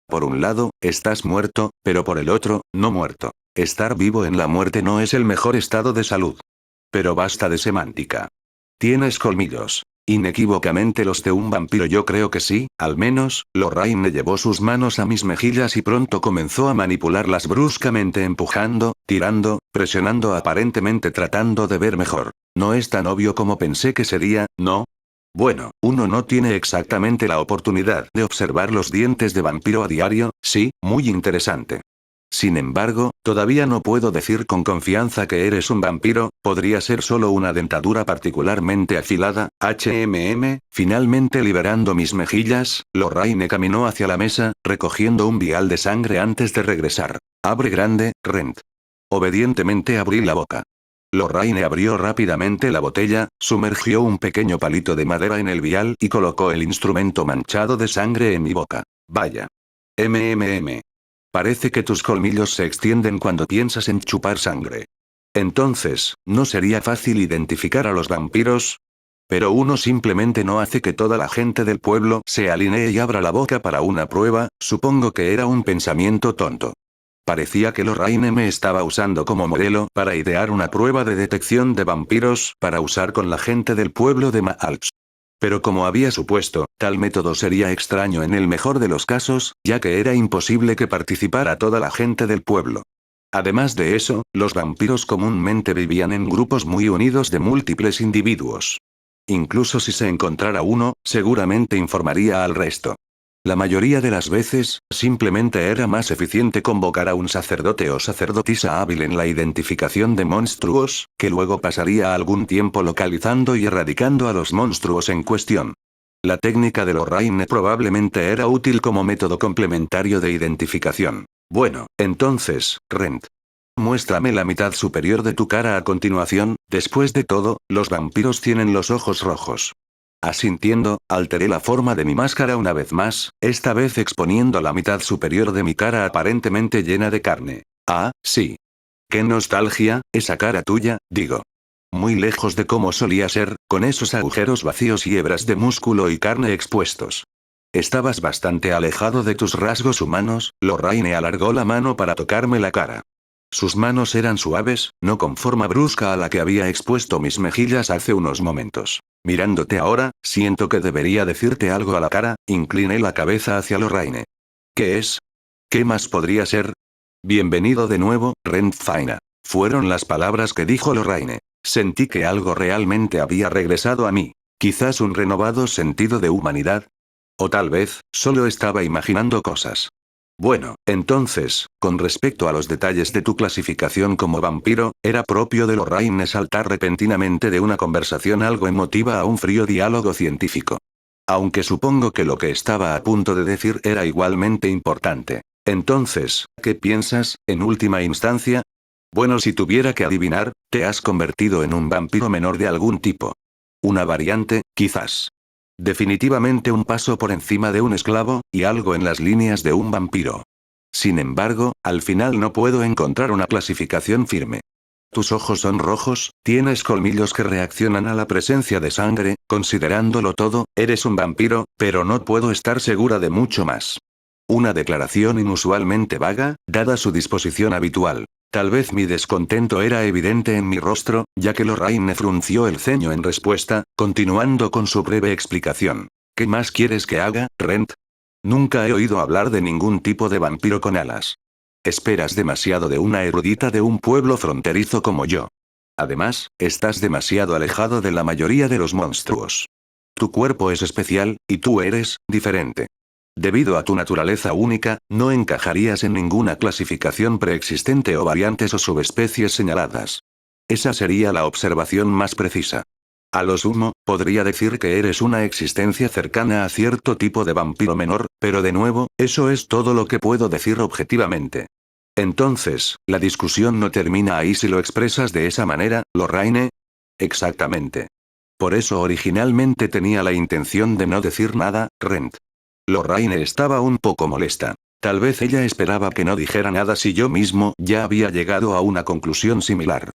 Por un lado, estás muerto, pero por el otro, no muerto. Estar vivo en la muerte no es el mejor estado de salud. Pero basta de semántica. Tienes colmillos. Inequívocamente los de un vampiro, yo creo que sí, al menos. Lorraine llevó sus manos a mis mejillas y pronto comenzó a manipularlas bruscamente, empujando, tirando, presionando, aparentemente tratando de ver mejor. No es tan obvio como pensé que sería, ¿no? Bueno, uno no tiene exactamente la oportunidad de observar los dientes de vampiro a diario, sí, muy interesante. Sin embargo, todavía no puedo decir con confianza que eres un vampiro, podría ser solo una dentadura particularmente afilada. Finalmente liberando mis mejillas, Lorraine caminó hacia la mesa, recogiendo un vial de sangre antes de regresar. Abre grande, Rent. Obedientemente abrí la boca. Lorraine abrió rápidamente la botella, sumergió un pequeño palito de madera en el vial y colocó el instrumento manchado de sangre en mi boca. Vaya. Parece que tus colmillos se extienden cuando piensas en chupar sangre. Entonces, ¿no sería fácil identificar a los vampiros? Pero uno simplemente no hace que toda la gente del pueblo se alinee y abra la boca para una prueba. Supongo que era un pensamiento tonto. Parecía que Lorraine me estaba usando como modelo para idear una prueba de detección de vampiros para usar con la gente del pueblo de Maalps. Pero como había supuesto, tal método sería extraño en el mejor de los casos, ya que era imposible que participara toda la gente del pueblo. Además de eso, los vampiros comúnmente vivían en grupos muy unidos de múltiples individuos. Incluso si se encontrara uno, seguramente informaría al resto. La mayoría de las veces, simplemente era más eficiente convocar a un sacerdote o sacerdotisa hábil en la identificación de monstruos, que luego pasaría algún tiempo localizando y erradicando a los monstruos en cuestión. La técnica de Lorraine probablemente era útil como método complementario de identificación. Bueno, entonces, Rent. Muéstrame la mitad superior de tu cara a continuación. Después de todo, los vampiros tienen los ojos rojos. Asintiendo, alteré la forma de mi máscara una vez más, esta vez exponiendo la mitad superior de mi cara aparentemente llena de carne. Ah, sí. Qué nostalgia, esa cara tuya, digo. Muy lejos de cómo solía ser, con esos agujeros vacíos y hebras de músculo y carne expuestos. Estabas bastante alejado de tus rasgos humanos. Lorraine alargó la mano para tocarme la cara. Sus manos eran suaves, no con forma brusca a la que había expuesto mis mejillas hace unos momentos. Mirándote ahora, siento que debería decirte algo a la cara. Incliné la cabeza hacia Lorraine. ¿Qué es? ¿Qué más podría ser? Bienvenido de nuevo, Rent Faina. Fueron las palabras que dijo Lorraine. Sentí que algo realmente había regresado a mí. Quizás un renovado sentido de humanidad. O tal vez, solo estaba imaginando cosas. Bueno, entonces, con respecto a los detalles de tu clasificación como vampiro, era propio de Lorraine saltar repentinamente de una conversación algo emotiva a un frío diálogo científico. Aunque supongo que lo que estaba a punto de decir era igualmente importante. Entonces, ¿qué piensas, en última instancia? Bueno, si tuviera que adivinar, te has convertido en un vampiro menor de algún tipo. Una variante, quizás. Definitivamente un paso por encima de un esclavo, y algo en las líneas de un vampiro. Sin embargo, al final no puedo encontrar una clasificación firme. Tus ojos son rojos, tienes colmillos que reaccionan a la presencia de sangre, considerándolo todo, eres un vampiro, pero no puedo estar segura de mucho más. Una declaración inusualmente vaga, dada su disposición habitual. Tal vez mi descontento era evidente en mi rostro, ya que Lorraine frunció el ceño en respuesta, continuando con su breve explicación. ¿Qué más quieres que haga, Rent? Nunca he oído hablar de ningún tipo de vampiro con alas. Esperas demasiado de una erudita de un pueblo fronterizo como yo. Además, estás demasiado alejado de la mayoría de los monstruos. Tu cuerpo es especial, y tú eres, diferente. Debido a tu naturaleza única, no encajarías en ninguna clasificación preexistente o variantes o subespecies señaladas. Esa sería la observación más precisa. A lo sumo, podría decir que eres una existencia cercana a cierto tipo de vampiro menor, pero de nuevo, eso es todo lo que puedo decir objetivamente. Entonces, la discusión no termina ahí si lo expresas de esa manera, Lorraine. Exactamente. Por eso originalmente tenía la intención de no decir nada, Rent. Lorraine estaba un poco molesta. Tal vez ella esperaba que no dijera nada si yo mismo ya había llegado a una conclusión similar.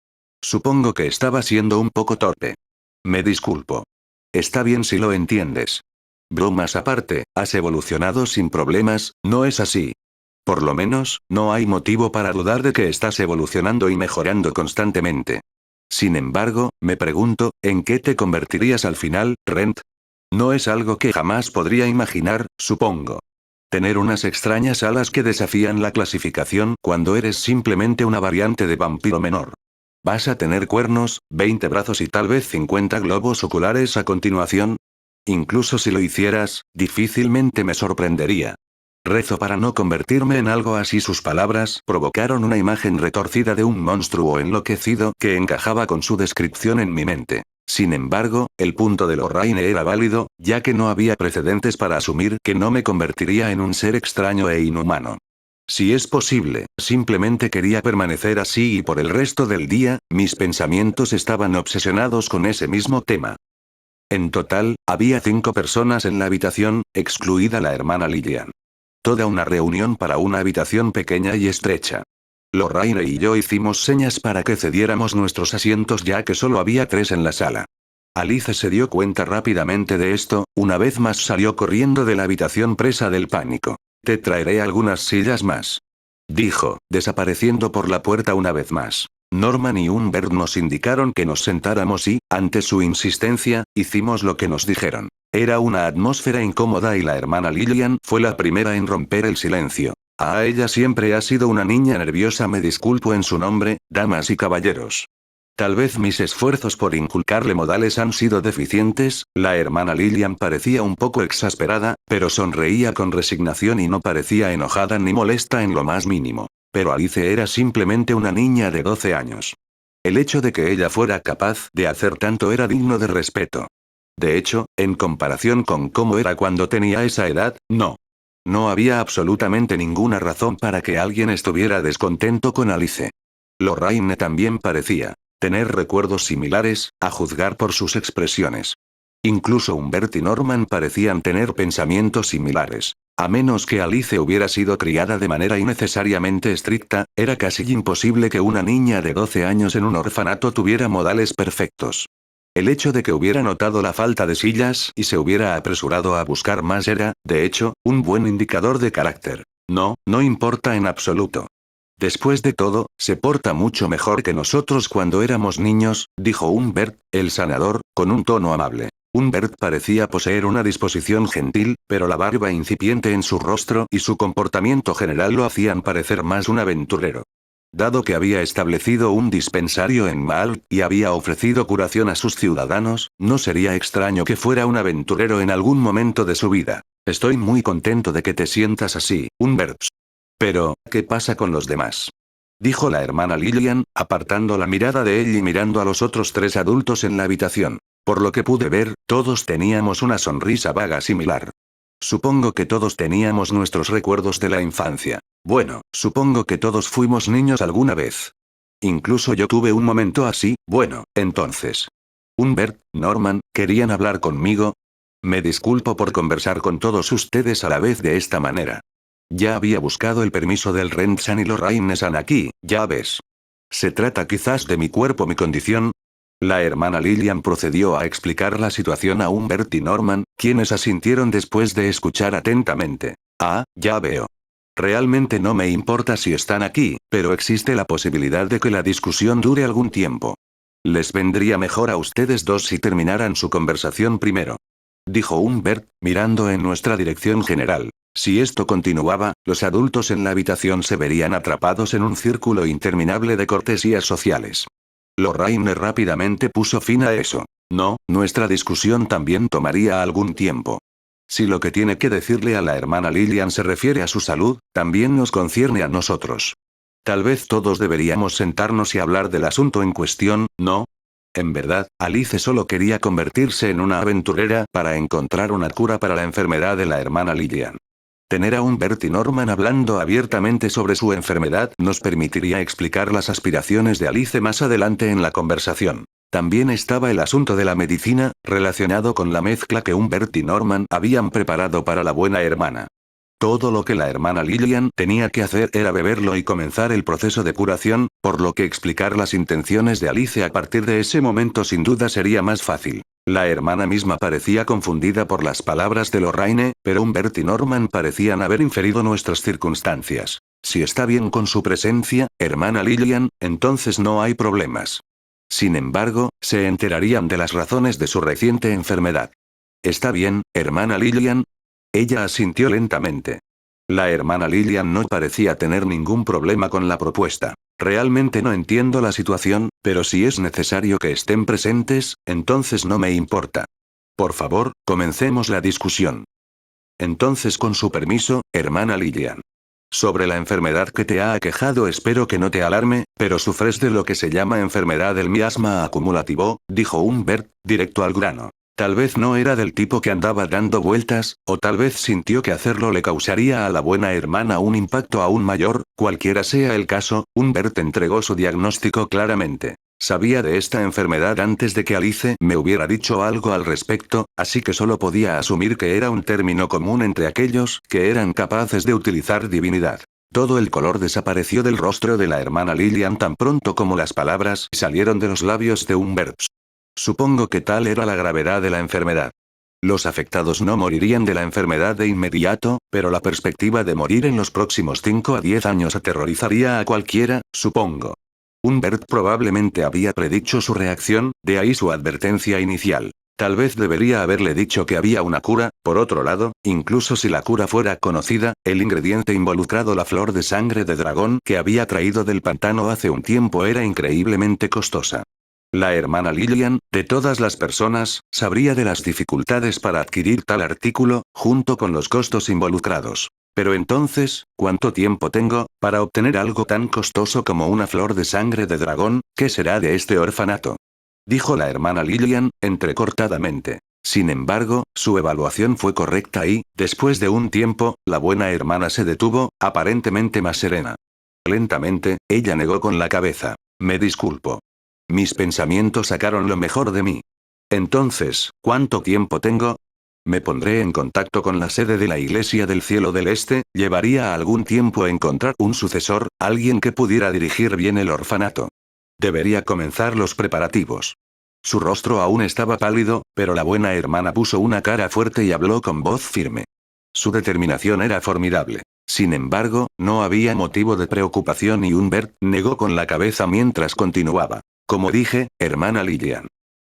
Supongo que estaba siendo un poco torpe. Me disculpo. Está bien si lo entiendes. Bromas aparte, has evolucionado sin problemas, ¿no es así? Por lo menos, no hay motivo para dudar de que estás evolucionando y mejorando constantemente. Sin embargo, me pregunto, ¿en qué te convertirías al final, Rent? No es algo que jamás podría imaginar, supongo. Tener unas extrañas alas que desafían la clasificación cuando eres simplemente una variante de vampiro menor. ¿Vas a tener cuernos, 20 brazos y tal vez 50 globos oculares a continuación? Incluso si lo hicieras, difícilmente me sorprendería. Rezo para no convertirme en algo así. Sus palabras provocaron una imagen retorcida de un monstruo enloquecido que encajaba con su descripción en mi mente. Sin embargo, el punto de Lorraine era válido, ya que no había precedentes para asumir que no me convertiría en un ser extraño e inhumano. Si es posible, simplemente quería permanecer así y por el resto del día, mis pensamientos estaban obsesionados con ese mismo tema. En total, había 5 personas en la habitación, excluida la hermana Lillian. Toda una reunión para una habitación pequeña y estrecha. Lorraine y yo hicimos señas para que cediéramos nuestros asientos ya que solo había 3 en la sala. Alice se dio cuenta rápidamente de esto, una vez más salió corriendo de la habitación presa del pánico. Te traeré algunas sillas más. Dijo, desapareciendo por la puerta una vez más. Norman y Humbert nos indicaron que nos sentáramos y, ante su insistencia, hicimos lo que nos dijeron. Era una atmósfera incómoda y la hermana Lillian fue la primera en romper el silencio. Ella siempre ha sido una niña nerviosa. Me disculpo en su nombre, damas y caballeros. Tal vez mis esfuerzos por inculcarle modales han sido deficientes. La hermana Lillian parecía un poco exasperada, pero sonreía con resignación y no parecía enojada ni molesta en lo más mínimo. Pero Alice era simplemente una niña de 12 años. El hecho de que ella fuera capaz de hacer tanto era digno de respeto. De hecho, en comparación con cómo era cuando tenía esa edad, no. No había absolutamente ninguna razón para que alguien estuviera descontento con Alice. Lorraine también parecía tener recuerdos similares, a juzgar por sus expresiones. Incluso Humbert y Norman parecían tener pensamientos similares. A menos que Alice hubiera sido criada de manera innecesariamente estricta, era casi imposible que una niña de 12 años en un orfanato tuviera modales perfectos. El hecho de que hubiera notado la falta de sillas y se hubiera apresurado a buscar más era, de hecho, un buen indicador de carácter. No importa en absoluto. Después de todo, se porta mucho mejor que nosotros cuando éramos niños, dijo Humbert, el sanador, con un tono amable. Humbert parecía poseer una disposición gentil, pero la barba incipiente en su rostro y su comportamiento general lo hacían parecer más un aventurero. Dado que había establecido un dispensario en Mal y había ofrecido curación a sus ciudadanos, no sería extraño que fuera un aventurero en algún momento de su vida. Estoy muy contento de que te sientas así, Humbert. Pero, ¿qué pasa con los demás? Dijo la hermana Lillian, apartando la mirada de él y mirando a los otros 3 adultos en la habitación. Por lo que pude ver, todos teníamos una sonrisa vaga similar. Supongo que todos teníamos nuestros recuerdos de la infancia. Bueno, supongo que todos fuimos niños alguna vez. Incluso yo tuve un momento así. Bueno, entonces. Humbert, Norman, ¿querían hablar conmigo? Me disculpo por conversar con todos ustedes a la vez de esta manera. Ya había buscado el permiso del Ren-san y Lorraine-san aquí, ya ves. ¿Se trata quizás de mi cuerpo, mi condición? La hermana Lillian procedió a explicar la situación a Humbert y Norman, quienes asintieron después de escuchar atentamente. Ah, ya veo. Realmente no me importa si están aquí, pero existe la posibilidad de que la discusión dure algún tiempo. Les vendría mejor a ustedes dos si terminaran su conversación primero. Dijo Humbert, mirando en nuestra dirección general. Si esto continuaba, los adultos en la habitación se verían atrapados en un círculo interminable de cortesías sociales. Lorraine rápidamente puso fin a eso. No, nuestra discusión también tomaría algún tiempo. Si lo que tiene que decirle a la hermana Lillian se refiere a su salud, también nos concierne a nosotros. Tal vez todos deberíamos sentarnos y hablar del asunto en cuestión, ¿no? En verdad, Alice solo quería convertirse en una aventurera para encontrar una cura para la enfermedad de la hermana Lillian. Tener a Humbert y Norman hablando abiertamente sobre su enfermedad nos permitiría explicar las aspiraciones de Alice más adelante en la conversación. También estaba el asunto de la medicina, relacionado con la mezcla que Humbert y Norman habían preparado para la buena hermana. Todo lo que la hermana Lillian tenía que hacer era beberlo y comenzar el proceso de curación, por lo que explicar las intenciones de Alice a partir de ese momento sin duda sería más fácil. La hermana misma parecía confundida por las palabras de Lorraine, pero Humbert y Norman parecían haber inferido nuestras circunstancias. Si está bien con su presencia, hermana Lillian, entonces no hay problemas. Sin embargo, se enterarían de las razones de su reciente enfermedad. ¿Está bien, hermana Lillian? Ella asintió lentamente. La hermana Lillian no parecía tener ningún problema con la propuesta. Realmente no entiendo la situación, pero si es necesario que estén presentes, entonces no me importa. Por favor, comencemos la discusión. Entonces, con su permiso, hermana Lillian. Sobre la enfermedad que te ha aquejado, espero que no te alarme, pero sufres de lo que se llama enfermedad del miasma acumulativo, dijo Humbert, directo al grano. Tal vez no era del tipo que andaba dando vueltas, o tal vez sintió que hacerlo le causaría a la buena hermana un impacto aún mayor, cualquiera sea el caso, Humbert entregó su diagnóstico claramente. Sabía de esta enfermedad antes de que Alice me hubiera dicho algo al respecto, así que solo podía asumir que era un término común entre aquellos que eran capaces de utilizar divinidad. Todo el color desapareció del rostro de la hermana Lillian tan pronto como las palabras salieron de los labios de Humbert. Supongo que tal era la gravedad de la enfermedad. Los afectados no morirían de la enfermedad de inmediato, pero la perspectiva de morir en los próximos 5 a 10 años aterrorizaría a cualquiera, supongo. Humbert probablemente había predicho su reacción, de ahí su advertencia inicial. Tal vez debería haberle dicho que había una cura. Por otro lado, incluso si la cura fuera conocida, el ingrediente involucrado, la flor de sangre de dragón que había traído del pantano hace un tiempo, era increíblemente costosa. La hermana Lillian, de todas las personas, sabría de las dificultades para adquirir tal artículo, junto con los costos involucrados. Pero entonces, ¿cuánto tiempo tengo para obtener algo tan costoso como una flor de sangre de dragón? ¿Qué será de este orfanato?, dijo la hermana Lillian, entrecortadamente. Sin embargo, su evaluación fue correcta y, después de un tiempo, la buena hermana se detuvo, aparentemente más serena. Lentamente, ella negó con la cabeza. Me disculpo. Mis pensamientos sacaron lo mejor de mí. Entonces, ¿cuánto tiempo tengo? Me pondré en contacto con la sede de la Iglesia del Cielo del Este. Llevaría algún tiempo encontrar un sucesor, alguien que pudiera dirigir bien el orfanato. Debería comenzar los preparativos. Su rostro aún estaba pálido, pero la buena hermana puso una cara fuerte y habló con voz firme. Su determinación era formidable. Sin embargo, no había motivo de preocupación y Humbert negó con la cabeza mientras continuaba. Como dije, hermana Lillian.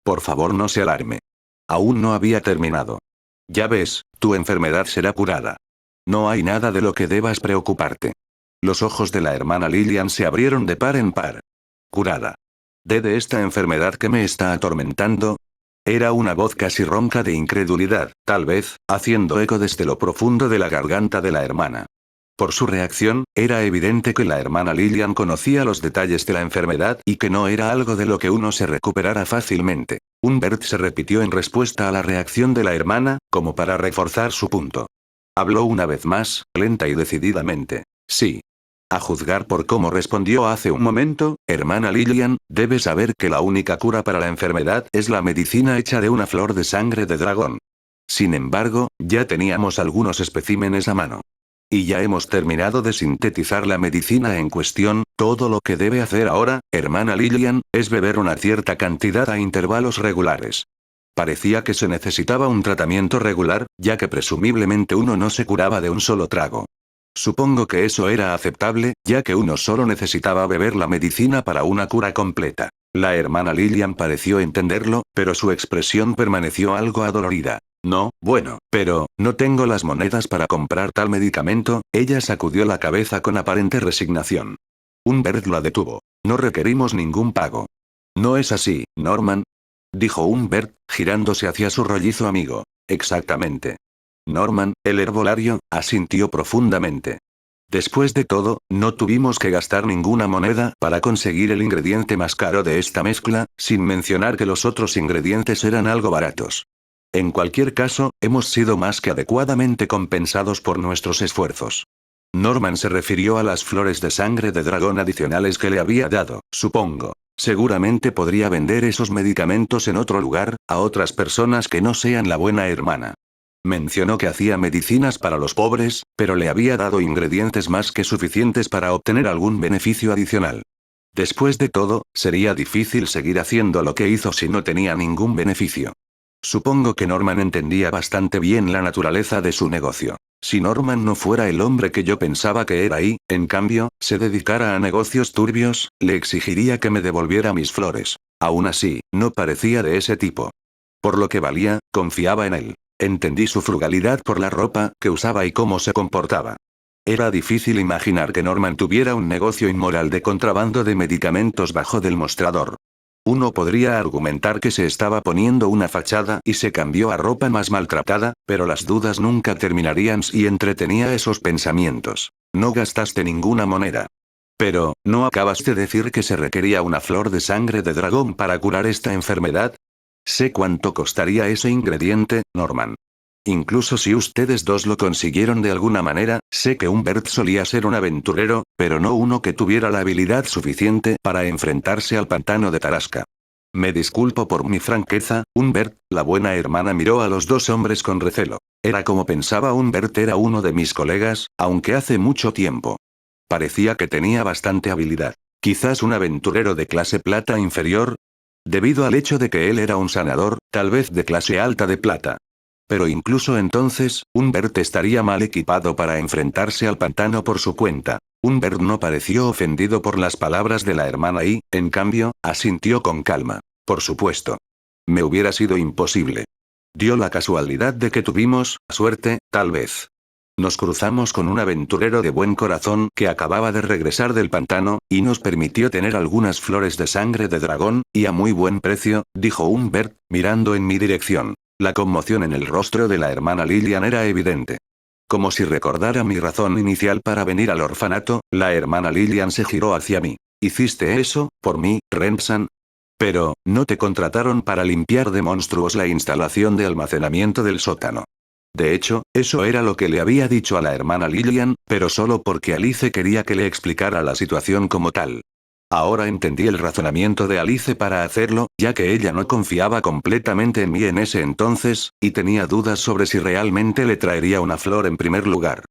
Por favor, no se alarme. Aún no había terminado. Ya ves, tu enfermedad será curada. No hay nada de lo que debas preocuparte. Los ojos de la hermana Lillian se abrieron de par en par. Curada. ¿De esta enfermedad que me está atormentando? Era una voz casi ronca de incredulidad, tal vez, haciendo eco desde lo profundo de la garganta de la hermana. Por su reacción, era evidente que la hermana Lillian conocía los detalles de la enfermedad y que no era algo de lo que uno se recuperara fácilmente. Humbert se repitió en respuesta a la reacción de la hermana, como para reforzar su punto. Habló una vez más, lenta y decididamente. Sí. A juzgar por cómo respondió hace un momento, hermana Lillian, debes saber que la única cura para la enfermedad es la medicina hecha de una flor de sangre de dragón. Sin embargo, ya teníamos algunos especímenes a mano. Y ya hemos terminado de sintetizar la medicina en cuestión, todo lo que debe hacer ahora, hermana Lillian, es beber una cierta cantidad a intervalos regulares. Parecía que se necesitaba un tratamiento regular, ya que presumiblemente uno no se curaba de un solo trago. Supongo que eso era aceptable, ya que uno solo necesitaba beber la medicina para una cura completa. La hermana Lillian pareció entenderlo, pero su expresión permaneció algo adolorida. No, bueno, pero, no tengo las monedas para comprar tal medicamento, ella sacudió la cabeza con aparente resignación. Humbert la detuvo. No requerimos ningún pago. No es así, Norman, dijo Humbert, girándose hacia su rollizo amigo. Exactamente. Norman, el herbolario, asintió profundamente. Después de todo, no tuvimos que gastar ninguna moneda para conseguir el ingrediente más caro de esta mezcla, sin mencionar que los otros ingredientes eran algo baratos. En cualquier caso, hemos sido más que adecuadamente compensados por nuestros esfuerzos. Norman se refirió a las flores de sangre de dragón adicionales que le había dado, supongo. Seguramente podría vender esos medicamentos en otro lugar, a otras personas que no sean la buena hermana. Mencionó que hacía medicinas para los pobres, pero le había dado ingredientes más que suficientes para obtener algún beneficio adicional. Después de todo, sería difícil seguir haciendo lo que hizo si no tenía ningún beneficio. Supongo que Norman entendía bastante bien la naturaleza de su negocio. Si Norman no fuera el hombre que yo pensaba que era y, en cambio, se dedicara a negocios turbios, le exigiría que me devolviera mis flores. Aún así, no parecía de ese tipo. Por lo que valía, confiaba en él. Entendí su frugalidad por la ropa que usaba y cómo se comportaba. Era difícil imaginar que Norman tuviera un negocio inmoral de contrabando de medicamentos bajo del mostrador. Uno podría argumentar que se estaba poniendo una fachada y se cambió a ropa más maltratada, pero las dudas nunca terminarían si entretenía esos pensamientos. No gastaste ninguna moneda. Pero, ¿no acabas de decir que se requería una flor de sangre de dragón para curar esta enfermedad? Sé cuánto costaría ese ingrediente, Norman. Incluso si ustedes dos lo consiguieron de alguna manera, sé que Humbert solía ser un aventurero, pero no uno que tuviera la habilidad suficiente para enfrentarse al pantano de Tarasca. Me disculpo por mi franqueza, Humbert, la buena hermana miró a los dos hombres con recelo. Era como pensaba Humbert era uno de mis colegas, aunque hace mucho tiempo. Parecía que tenía bastante habilidad. Quizás un aventurero de clase plata inferior. Debido al hecho de que él era un sanador, tal vez de clase alta de plata. Pero incluso entonces, Humbert estaría mal equipado para enfrentarse al pantano por su cuenta. Humbert no pareció ofendido por las palabras de la hermana y, en cambio, asintió con calma. Por supuesto. Me hubiera sido imposible. Dio la casualidad de que tuvimos suerte, tal vez. Nos cruzamos con un aventurero de buen corazón que acababa de regresar del pantano, y nos permitió tener algunas flores de sangre de dragón, y a muy buen precio, dijo Humbert, mirando en mi dirección. La conmoción en el rostro de la hermana Lillian era evidente. Como si recordara mi razón inicial para venir al orfanato, la hermana Lillian se giró hacia mí. ¿Hiciste eso, por mí, Rensan? Pero, ¿no te contrataron para limpiar de monstruos la instalación de almacenamiento del sótano? De hecho, eso era lo que le había dicho a la hermana Lillian, pero solo porque Alice quería que le explicara la situación como tal. Ahora entendí el razonamiento de Alice para hacerlo, ya que ella no confiaba completamente en mí en ese entonces, y tenía dudas sobre si realmente le traería una flor en primer lugar.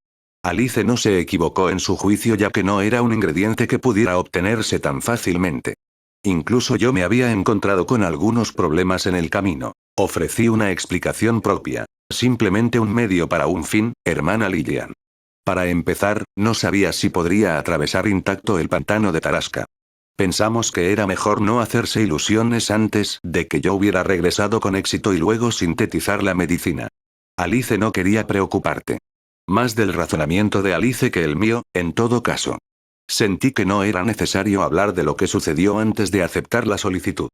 Alice no se equivocó en su juicio ya que no era un ingrediente que pudiera obtenerse tan fácilmente. Incluso yo me había encontrado con algunos problemas en el camino. Ofrecí una explicación propia. Simplemente un medio para un fin, hermana Lillian. Para empezar, no sabía si podría atravesar intacto el pantano de Tarasca. Pensamos que era mejor no hacerse ilusiones antes de que yo hubiera regresado con éxito y luego sintetizar la medicina. Alice no quería preocuparte. Más del razonamiento de Alice que el mío, en todo caso. Sentí que no era necesario hablar de lo que sucedió antes de aceptar la solicitud.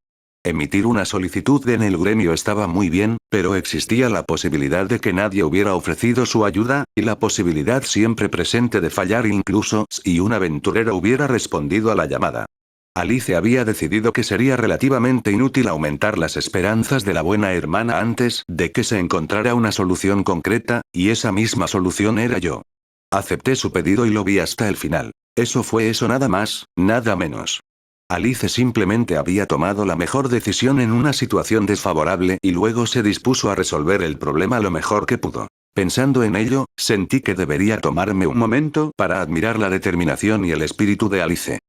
Emitir una solicitud en el gremio estaba muy bien, pero existía la posibilidad de que nadie hubiera ofrecido su ayuda, y la posibilidad siempre presente de fallar incluso si un aventurero hubiera respondido a la llamada. Alice había decidido que sería relativamente inútil aumentar las esperanzas de la buena hermana antes de que se encontrara una solución concreta, y esa misma solución era yo. Acepté su pedido y lo vi hasta el final. Eso fue eso, nada más, nada menos. Alice simplemente había tomado la mejor decisión en una situación desfavorable y luego se dispuso a resolver el problema lo mejor que pudo. Pensando en ello, sentí que debería tomarme un momento para admirar la determinación y el espíritu de Alice.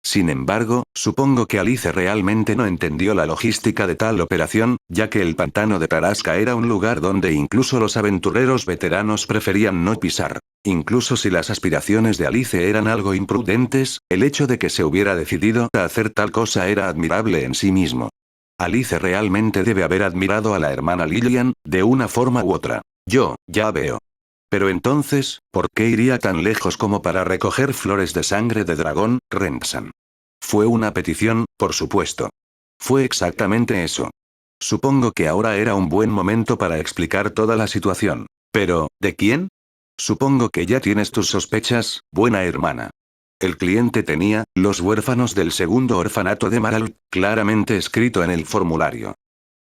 Sin embargo, supongo que Alice realmente no entendió la logística de tal operación, ya que el pantano de Tarasca era un lugar donde incluso los aventureros veteranos preferían no pisar. Incluso si las aspiraciones de Alice eran algo imprudentes, el hecho de que se hubiera decidido a hacer tal cosa era admirable en sí mismo. Alice realmente debe haber admirado a la hermana Lillian, de una forma u otra. Yo, ya veo. Pero entonces, ¿por qué iría tan lejos como para recoger flores de sangre de dragón, Rensan? Fue una petición, por supuesto. Fue exactamente eso. Supongo que ahora era un buen momento para explicar toda la situación. Pero, ¿de quién? Supongo que ya tienes tus sospechas, buena hermana. El cliente tenía, los huérfanos del segundo orfanato de Maral, claramente escrito en el formulario.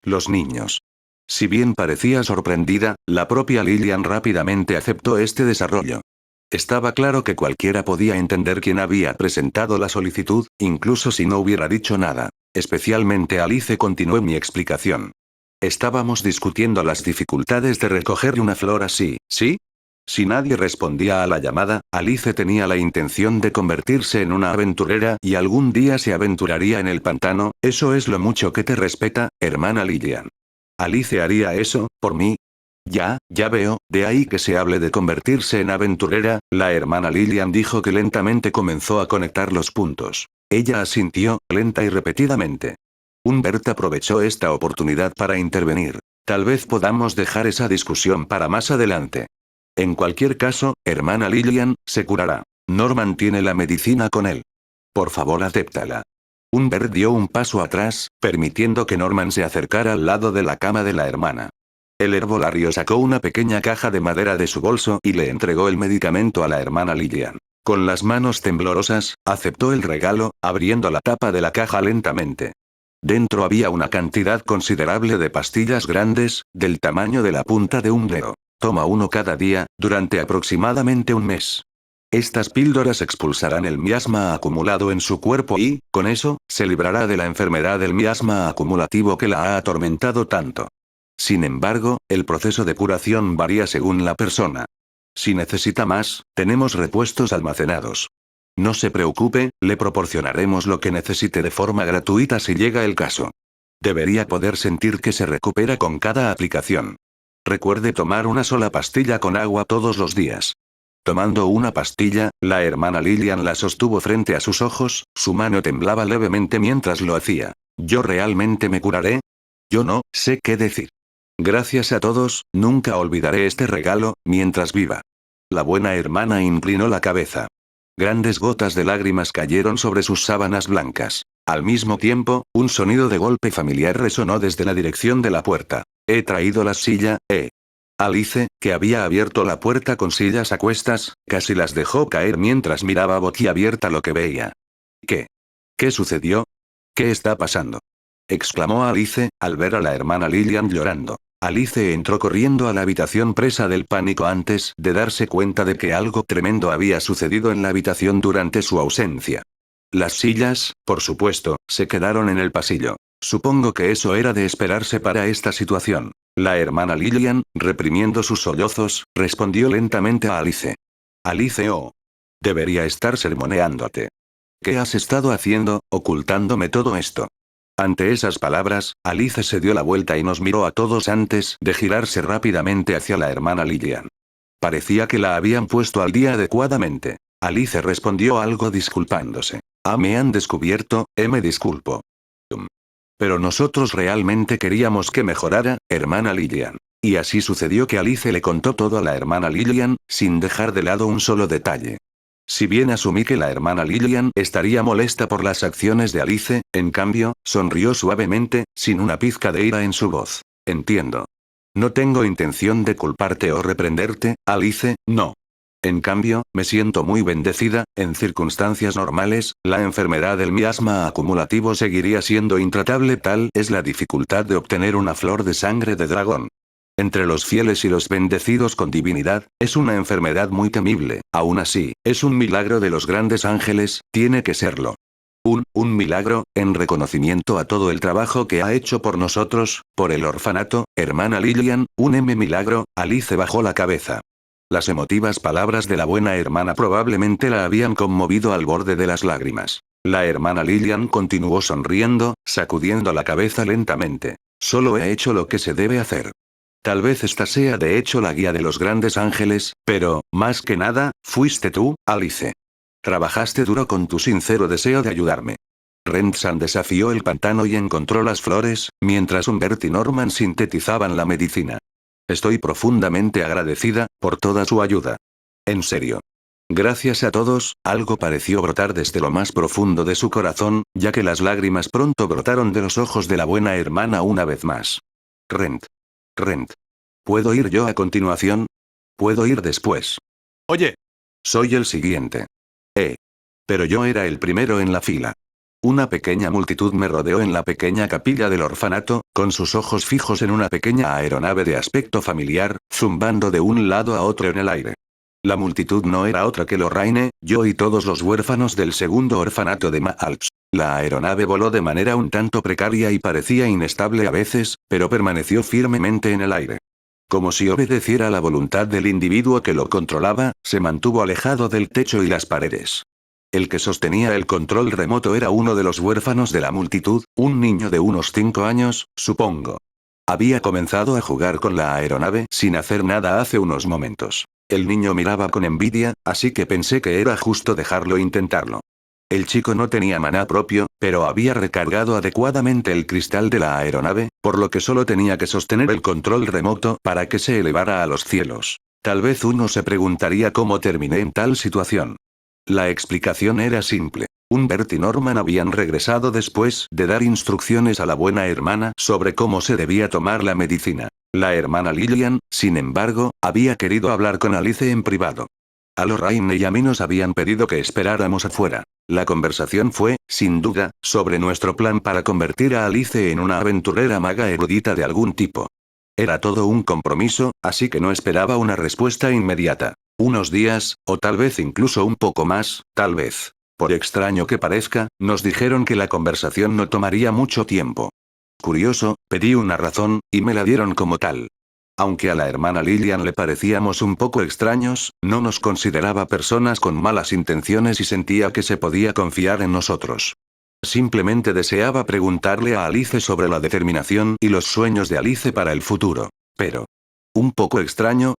Los niños. Si bien parecía sorprendida, la propia Lillian rápidamente aceptó este desarrollo. Estaba claro que cualquiera podía entender quién había presentado la solicitud, incluso si no hubiera dicho nada. Especialmente Alice, continuó mi explicación. Estábamos discutiendo las dificultades de recoger una flor así, ¿sí? Si nadie respondía a la llamada, Alice tenía la intención de convertirse en una aventurera y algún día se aventuraría en el pantano. Eso es lo mucho que te respeta, hermana Lillian. ¿Alice haría eso, por mí? Ya veo, de ahí que se hable de convertirse en aventurera. La hermana Lillian dijo que lentamente comenzó a conectar los puntos. Ella asintió, lenta y repetidamente. Humbert aprovechó esta oportunidad para intervenir. Tal vez podamos dejar esa discusión para más adelante. En cualquier caso, hermana Lillian, se curará. Norman tiene la medicina con él. Por favor, acéptala. Humbert dio un paso atrás, permitiendo que Norman se acercara al lado de la cama de la hermana. El herbolario sacó una pequeña caja de madera de su bolso y le entregó el medicamento a la hermana Lillian. Con las manos temblorosas, aceptó el regalo, abriendo la tapa de la caja lentamente. Dentro había una cantidad considerable de pastillas grandes, del tamaño de la punta de un dedo. Toma uno cada día, durante aproximadamente un mes. Estas píldoras expulsarán el miasma acumulado en su cuerpo y, con eso, se librará de la enfermedad del miasma acumulativo que la ha atormentado tanto. Sin embargo, el proceso de curación varía según la persona. Si necesita más, tenemos repuestos almacenados. No se preocupe, le proporcionaremos lo que necesite de forma gratuita si llega el caso. Debería poder sentir que se recupera con cada aplicación. Recuerde tomar una sola pastilla con agua todos los días. Tomando una pastilla, la hermana Lillian la sostuvo frente a sus ojos, su mano temblaba levemente mientras lo hacía. ¿Yo realmente me curaré? Yo no sé qué decir. Gracias a todos, nunca olvidaré este regalo, mientras viva. La buena hermana inclinó la cabeza. Grandes gotas de lágrimas cayeron sobre sus sábanas blancas. Al mismo tiempo, un sonido de golpe familiar resonó desde la dirección de la puerta. He traído la silla, Alice, que había abierto la puerta con sillas a cuestas, casi las dejó caer mientras miraba boquiabierta lo que veía. ¿Qué? ¿Qué sucedió? ¿Qué está pasando? Exclamó Alice, al ver a la hermana Lillian llorando. Alice entró corriendo a la habitación presa del pánico antes de darse cuenta de que algo tremendo había sucedido en la habitación durante su ausencia. Las sillas, por supuesto, se quedaron en el pasillo. Supongo que eso era de esperarse para esta situación. La hermana Lillian, reprimiendo sus sollozos, respondió lentamente a Alice. Alice, debería estar sermoneándote. ¿Qué has estado haciendo, ocultándome todo esto? Ante esas palabras, Alice se dio la vuelta y nos miró a todos antes de girarse rápidamente hacia la hermana Lillian. Parecía que la habían puesto al día adecuadamente. Alice respondió algo disculpándose. Me han descubierto, me disculpo. Pero nosotros realmente queríamos que mejorara, hermana Lillian. Y así sucedió que Alice le contó todo a la hermana Lillian, sin dejar de lado un solo detalle. Si bien asumí que la hermana Lillian estaría molesta por las acciones de Alice, en cambio, sonrió suavemente, sin una pizca de ira en su voz. Entiendo. No tengo intención de culparte o reprenderte, Alice, no. En cambio, me siento muy bendecida. En circunstancias normales, la enfermedad del miasma acumulativo seguiría siendo intratable. Tal es la dificultad de obtener una flor de sangre de dragón. Entre los fieles y los bendecidos con divinidad, es una enfermedad muy temible. Aún así, es un milagro de los grandes ángeles, tiene que serlo. Un milagro, en reconocimiento a todo el trabajo que ha hecho por nosotros, por el orfanato, hermana Lillian, un milagro. Alice bajó la cabeza. Las emotivas palabras de la buena hermana probablemente la habían conmovido al borde de las lágrimas. La hermana Lillian continuó sonriendo, sacudiendo la cabeza lentamente. Solo he hecho lo que se debe hacer. Tal vez esta sea de hecho la guía de los grandes ángeles, pero, más que nada, fuiste tú, Alice. Trabajaste duro con tu sincero deseo de ayudarme. Rentsan desafió el pantano y encontró las flores, mientras Humbert y Norman sintetizaban la medicina. Estoy profundamente agradecida por toda su ayuda. En serio. Gracias a todos. Algo pareció brotar desde lo más profundo de su corazón, ya que las lágrimas pronto brotaron de los ojos de la buena hermana una vez más. Rent. ¿Puedo ir yo a continuación? ¿Puedo ir después? Oye. Soy el siguiente. Pero yo era el primero en la fila. Una pequeña multitud me rodeó en la pequeña capilla del orfanato, con sus ojos fijos en una pequeña aeronave de aspecto familiar, zumbando de un lado a otro en el aire. La multitud no era otra que Lorraine, yo y todos los huérfanos del segundo orfanato de Maalps. La aeronave voló de manera un tanto precaria y parecía inestable a veces, pero permaneció firmemente en el aire. Como si obedeciera a la voluntad del individuo que lo controlaba, se mantuvo alejado del techo y las paredes. El que sostenía el control remoto era uno de los huérfanos de la multitud, un niño de unos 5 años, supongo. Había comenzado a jugar con la aeronave sin hacer nada hace unos momentos. El niño miraba con envidia, así que pensé que era justo dejarlo intentarlo. El chico no tenía maná propio, pero había recargado adecuadamente el cristal de la aeronave, por lo que solo tenía que sostener el control remoto para que se elevara a los cielos. Tal vez uno se preguntaría cómo terminé en tal situación. La explicación era simple. Humbert y Norman habían regresado después de dar instrucciones a la buena hermana sobre cómo se debía tomar la medicina. La hermana Lillian, sin embargo, había querido hablar con Alice en privado. A Lorraine y a mí nos habían pedido que esperáramos afuera. La conversación fue, sin duda, sobre nuestro plan para convertir a Alice en una aventurera maga erudita de algún tipo. Era todo un compromiso, así que no esperaba una respuesta inmediata. Unos días, o tal vez incluso un poco más, tal vez. Por extraño que parezca, nos dijeron que la conversación no tomaría mucho tiempo. Curioso, pedí una razón, y me la dieron como tal. Aunque a la hermana Lillian le parecíamos un poco extraños, no nos consideraba personas con malas intenciones y sentía que se podía confiar en nosotros. Simplemente deseaba preguntarle a Alice sobre la determinación y los sueños de Alice para el futuro. Pero. Un poco extraño,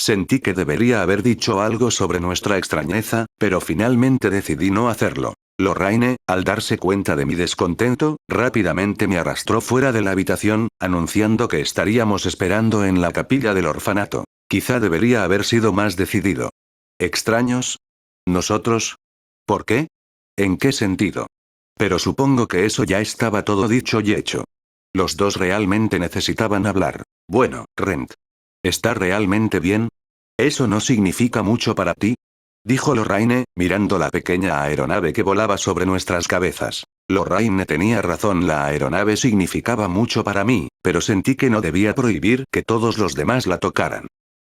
Sentí que debería haber dicho algo sobre nuestra extrañeza, pero finalmente decidí no hacerlo. Lorraine, al darse cuenta de mi descontento, rápidamente me arrastró fuera de la habitación, anunciando que estaríamos esperando en la capilla del orfanato. Quizá debería haber sido más decidido. ¿Extraños? ¿Nosotros? ¿Por qué? ¿En qué sentido? Pero supongo que eso ya estaba todo dicho y hecho. Los dos realmente necesitaban hablar. Bueno, Rent. ¿Está realmente bien? ¿Eso no significa mucho para ti? Dijo Lorraine, mirando la pequeña aeronave que volaba sobre nuestras cabezas. Lorraine tenía razón, la aeronave significaba mucho para mí, pero sentí que no debía prohibir que todos los demás la tocaran.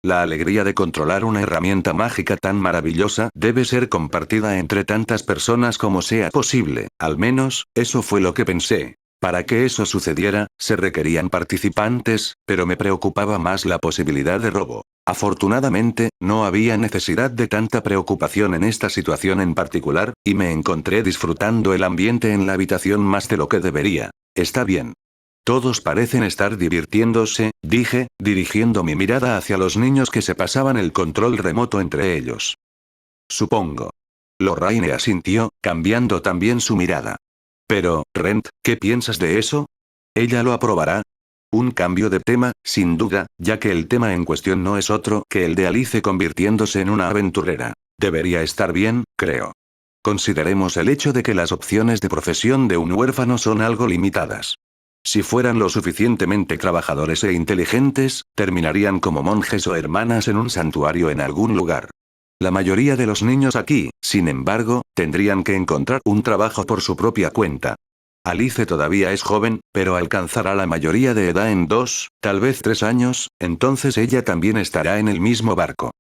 La alegría de controlar una herramienta mágica tan maravillosa debe ser compartida entre tantas personas como sea posible, al menos, eso fue lo que pensé. Para que eso sucediera, se requerían participantes, pero me preocupaba más la posibilidad de robo. Afortunadamente, no había necesidad de tanta preocupación en esta situación en particular, y me encontré disfrutando el ambiente en la habitación más de lo que debería. Está bien. Todos parecen estar divirtiéndose, dije, dirigiendo mi mirada hacia los niños que se pasaban el control remoto entre ellos. Supongo. Lorraine asintió, cambiando también su mirada. Pero, Rent, ¿qué piensas de eso? ¿Ella lo aprobará? Un cambio de tema, sin duda, ya que el tema en cuestión no es otro que el de Alice convirtiéndose en una aventurera. Debería estar bien, creo. Consideremos el hecho de que las opciones de profesión de un huérfano son algo limitadas. Si fueran lo suficientemente trabajadores e inteligentes, terminarían como monjes o hermanas en un santuario en algún lugar. La mayoría de los niños aquí, sin embargo, tendrían que encontrar un trabajo por su propia cuenta. Alice todavía es joven, pero alcanzará la mayoría de edad en 2, tal vez 3 años, entonces ella también estará en el mismo barco.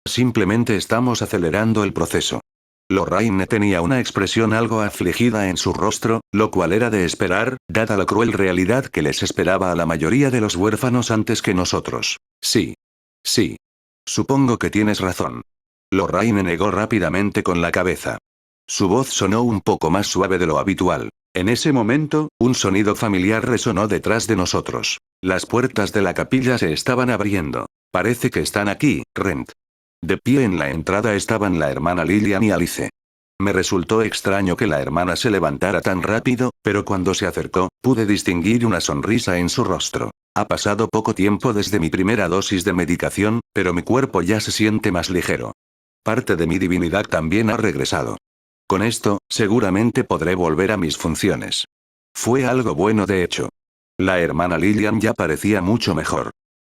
Simplemente estamos acelerando el proceso. Lorraine tenía una expresión algo afligida en su rostro, lo cual era de esperar, dada la cruel realidad que les esperaba a la mayoría de los huérfanos antes que nosotros. Sí. Sí. Supongo que tienes razón. Lorraine negó rápidamente con la cabeza. Su voz sonó un poco más suave de lo habitual. En ese momento, un sonido familiar resonó detrás de nosotros. Las puertas de la capilla se estaban abriendo. Parece que están aquí, Rent. De pie en la entrada estaban la hermana Lillian y Alice. Me resultó extraño que la hermana se levantara tan rápido, pero cuando se acercó, pude distinguir una sonrisa en su rostro. Ha pasado poco tiempo desde mi primera dosis de medicación, pero mi cuerpo ya se siente más ligero. Parte de mi divinidad también ha regresado. Con esto, seguramente podré volver a mis funciones. Fue algo bueno de hecho. La hermana Lillian ya parecía mucho mejor.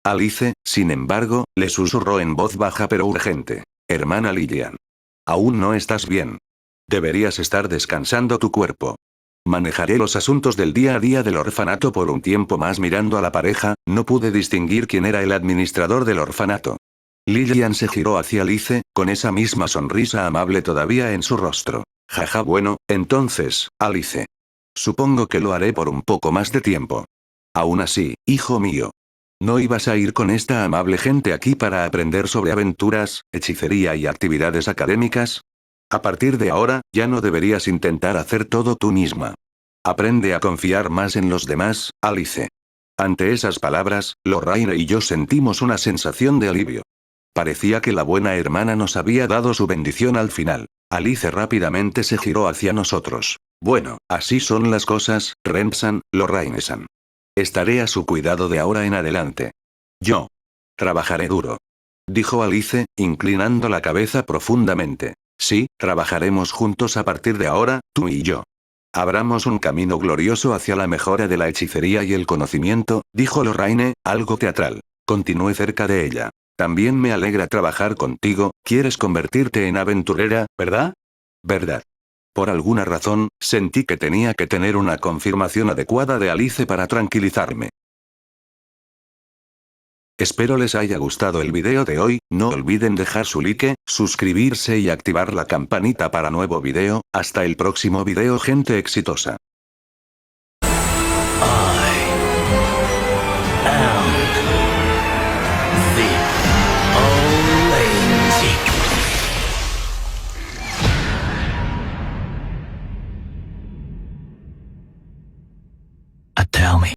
Alice, sin embargo, le susurró en voz baja pero urgente. Hermana Lillian. Aún no estás bien. Deberías estar descansando tu cuerpo. Manejaré los asuntos del día a día del orfanato por un tiempo más. Mirando a la pareja, no pude distinguir quién era el administrador del orfanato. Lillian se giró hacia Alice, con esa misma sonrisa amable todavía en su rostro. Jaja, bueno, entonces, Alice. Supongo que lo haré por un poco más de tiempo. Aún así, hijo mío. ¿No ibas a ir con esta amable gente aquí para aprender sobre aventuras, hechicería y actividades académicas? A partir de ahora, ya no deberías intentar hacer todo tú misma. Aprende a confiar más en los demás, Alice. Ante esas palabras, Lorraine y yo sentimos una sensación de alivio. Parecía que la buena hermana nos había dado su bendición al final. Alice rápidamente se giró hacia nosotros. Bueno, así son las cosas, Rent-san, Lorraine-san. Estaré a su cuidado de ahora en adelante. Yo. Trabajaré duro. Dijo Alice, inclinando la cabeza profundamente. Sí, trabajaremos juntos a partir de ahora, tú y yo. Abramos un camino glorioso hacia la mejora de la hechicería y el conocimiento, dijo Lorraine, algo teatral. Continué cerca de ella. También me alegra trabajar contigo, quieres convertirte en aventurera, ¿verdad? ¿Verdad? Por alguna razón, sentí que tenía que tener una confirmación adecuada de Alice para tranquilizarme. Espero les haya gustado el video de hoy, no olviden dejar su like, suscribirse y activar la campanita para nuevo video, hasta el próximo video gente exitosa. Tell me.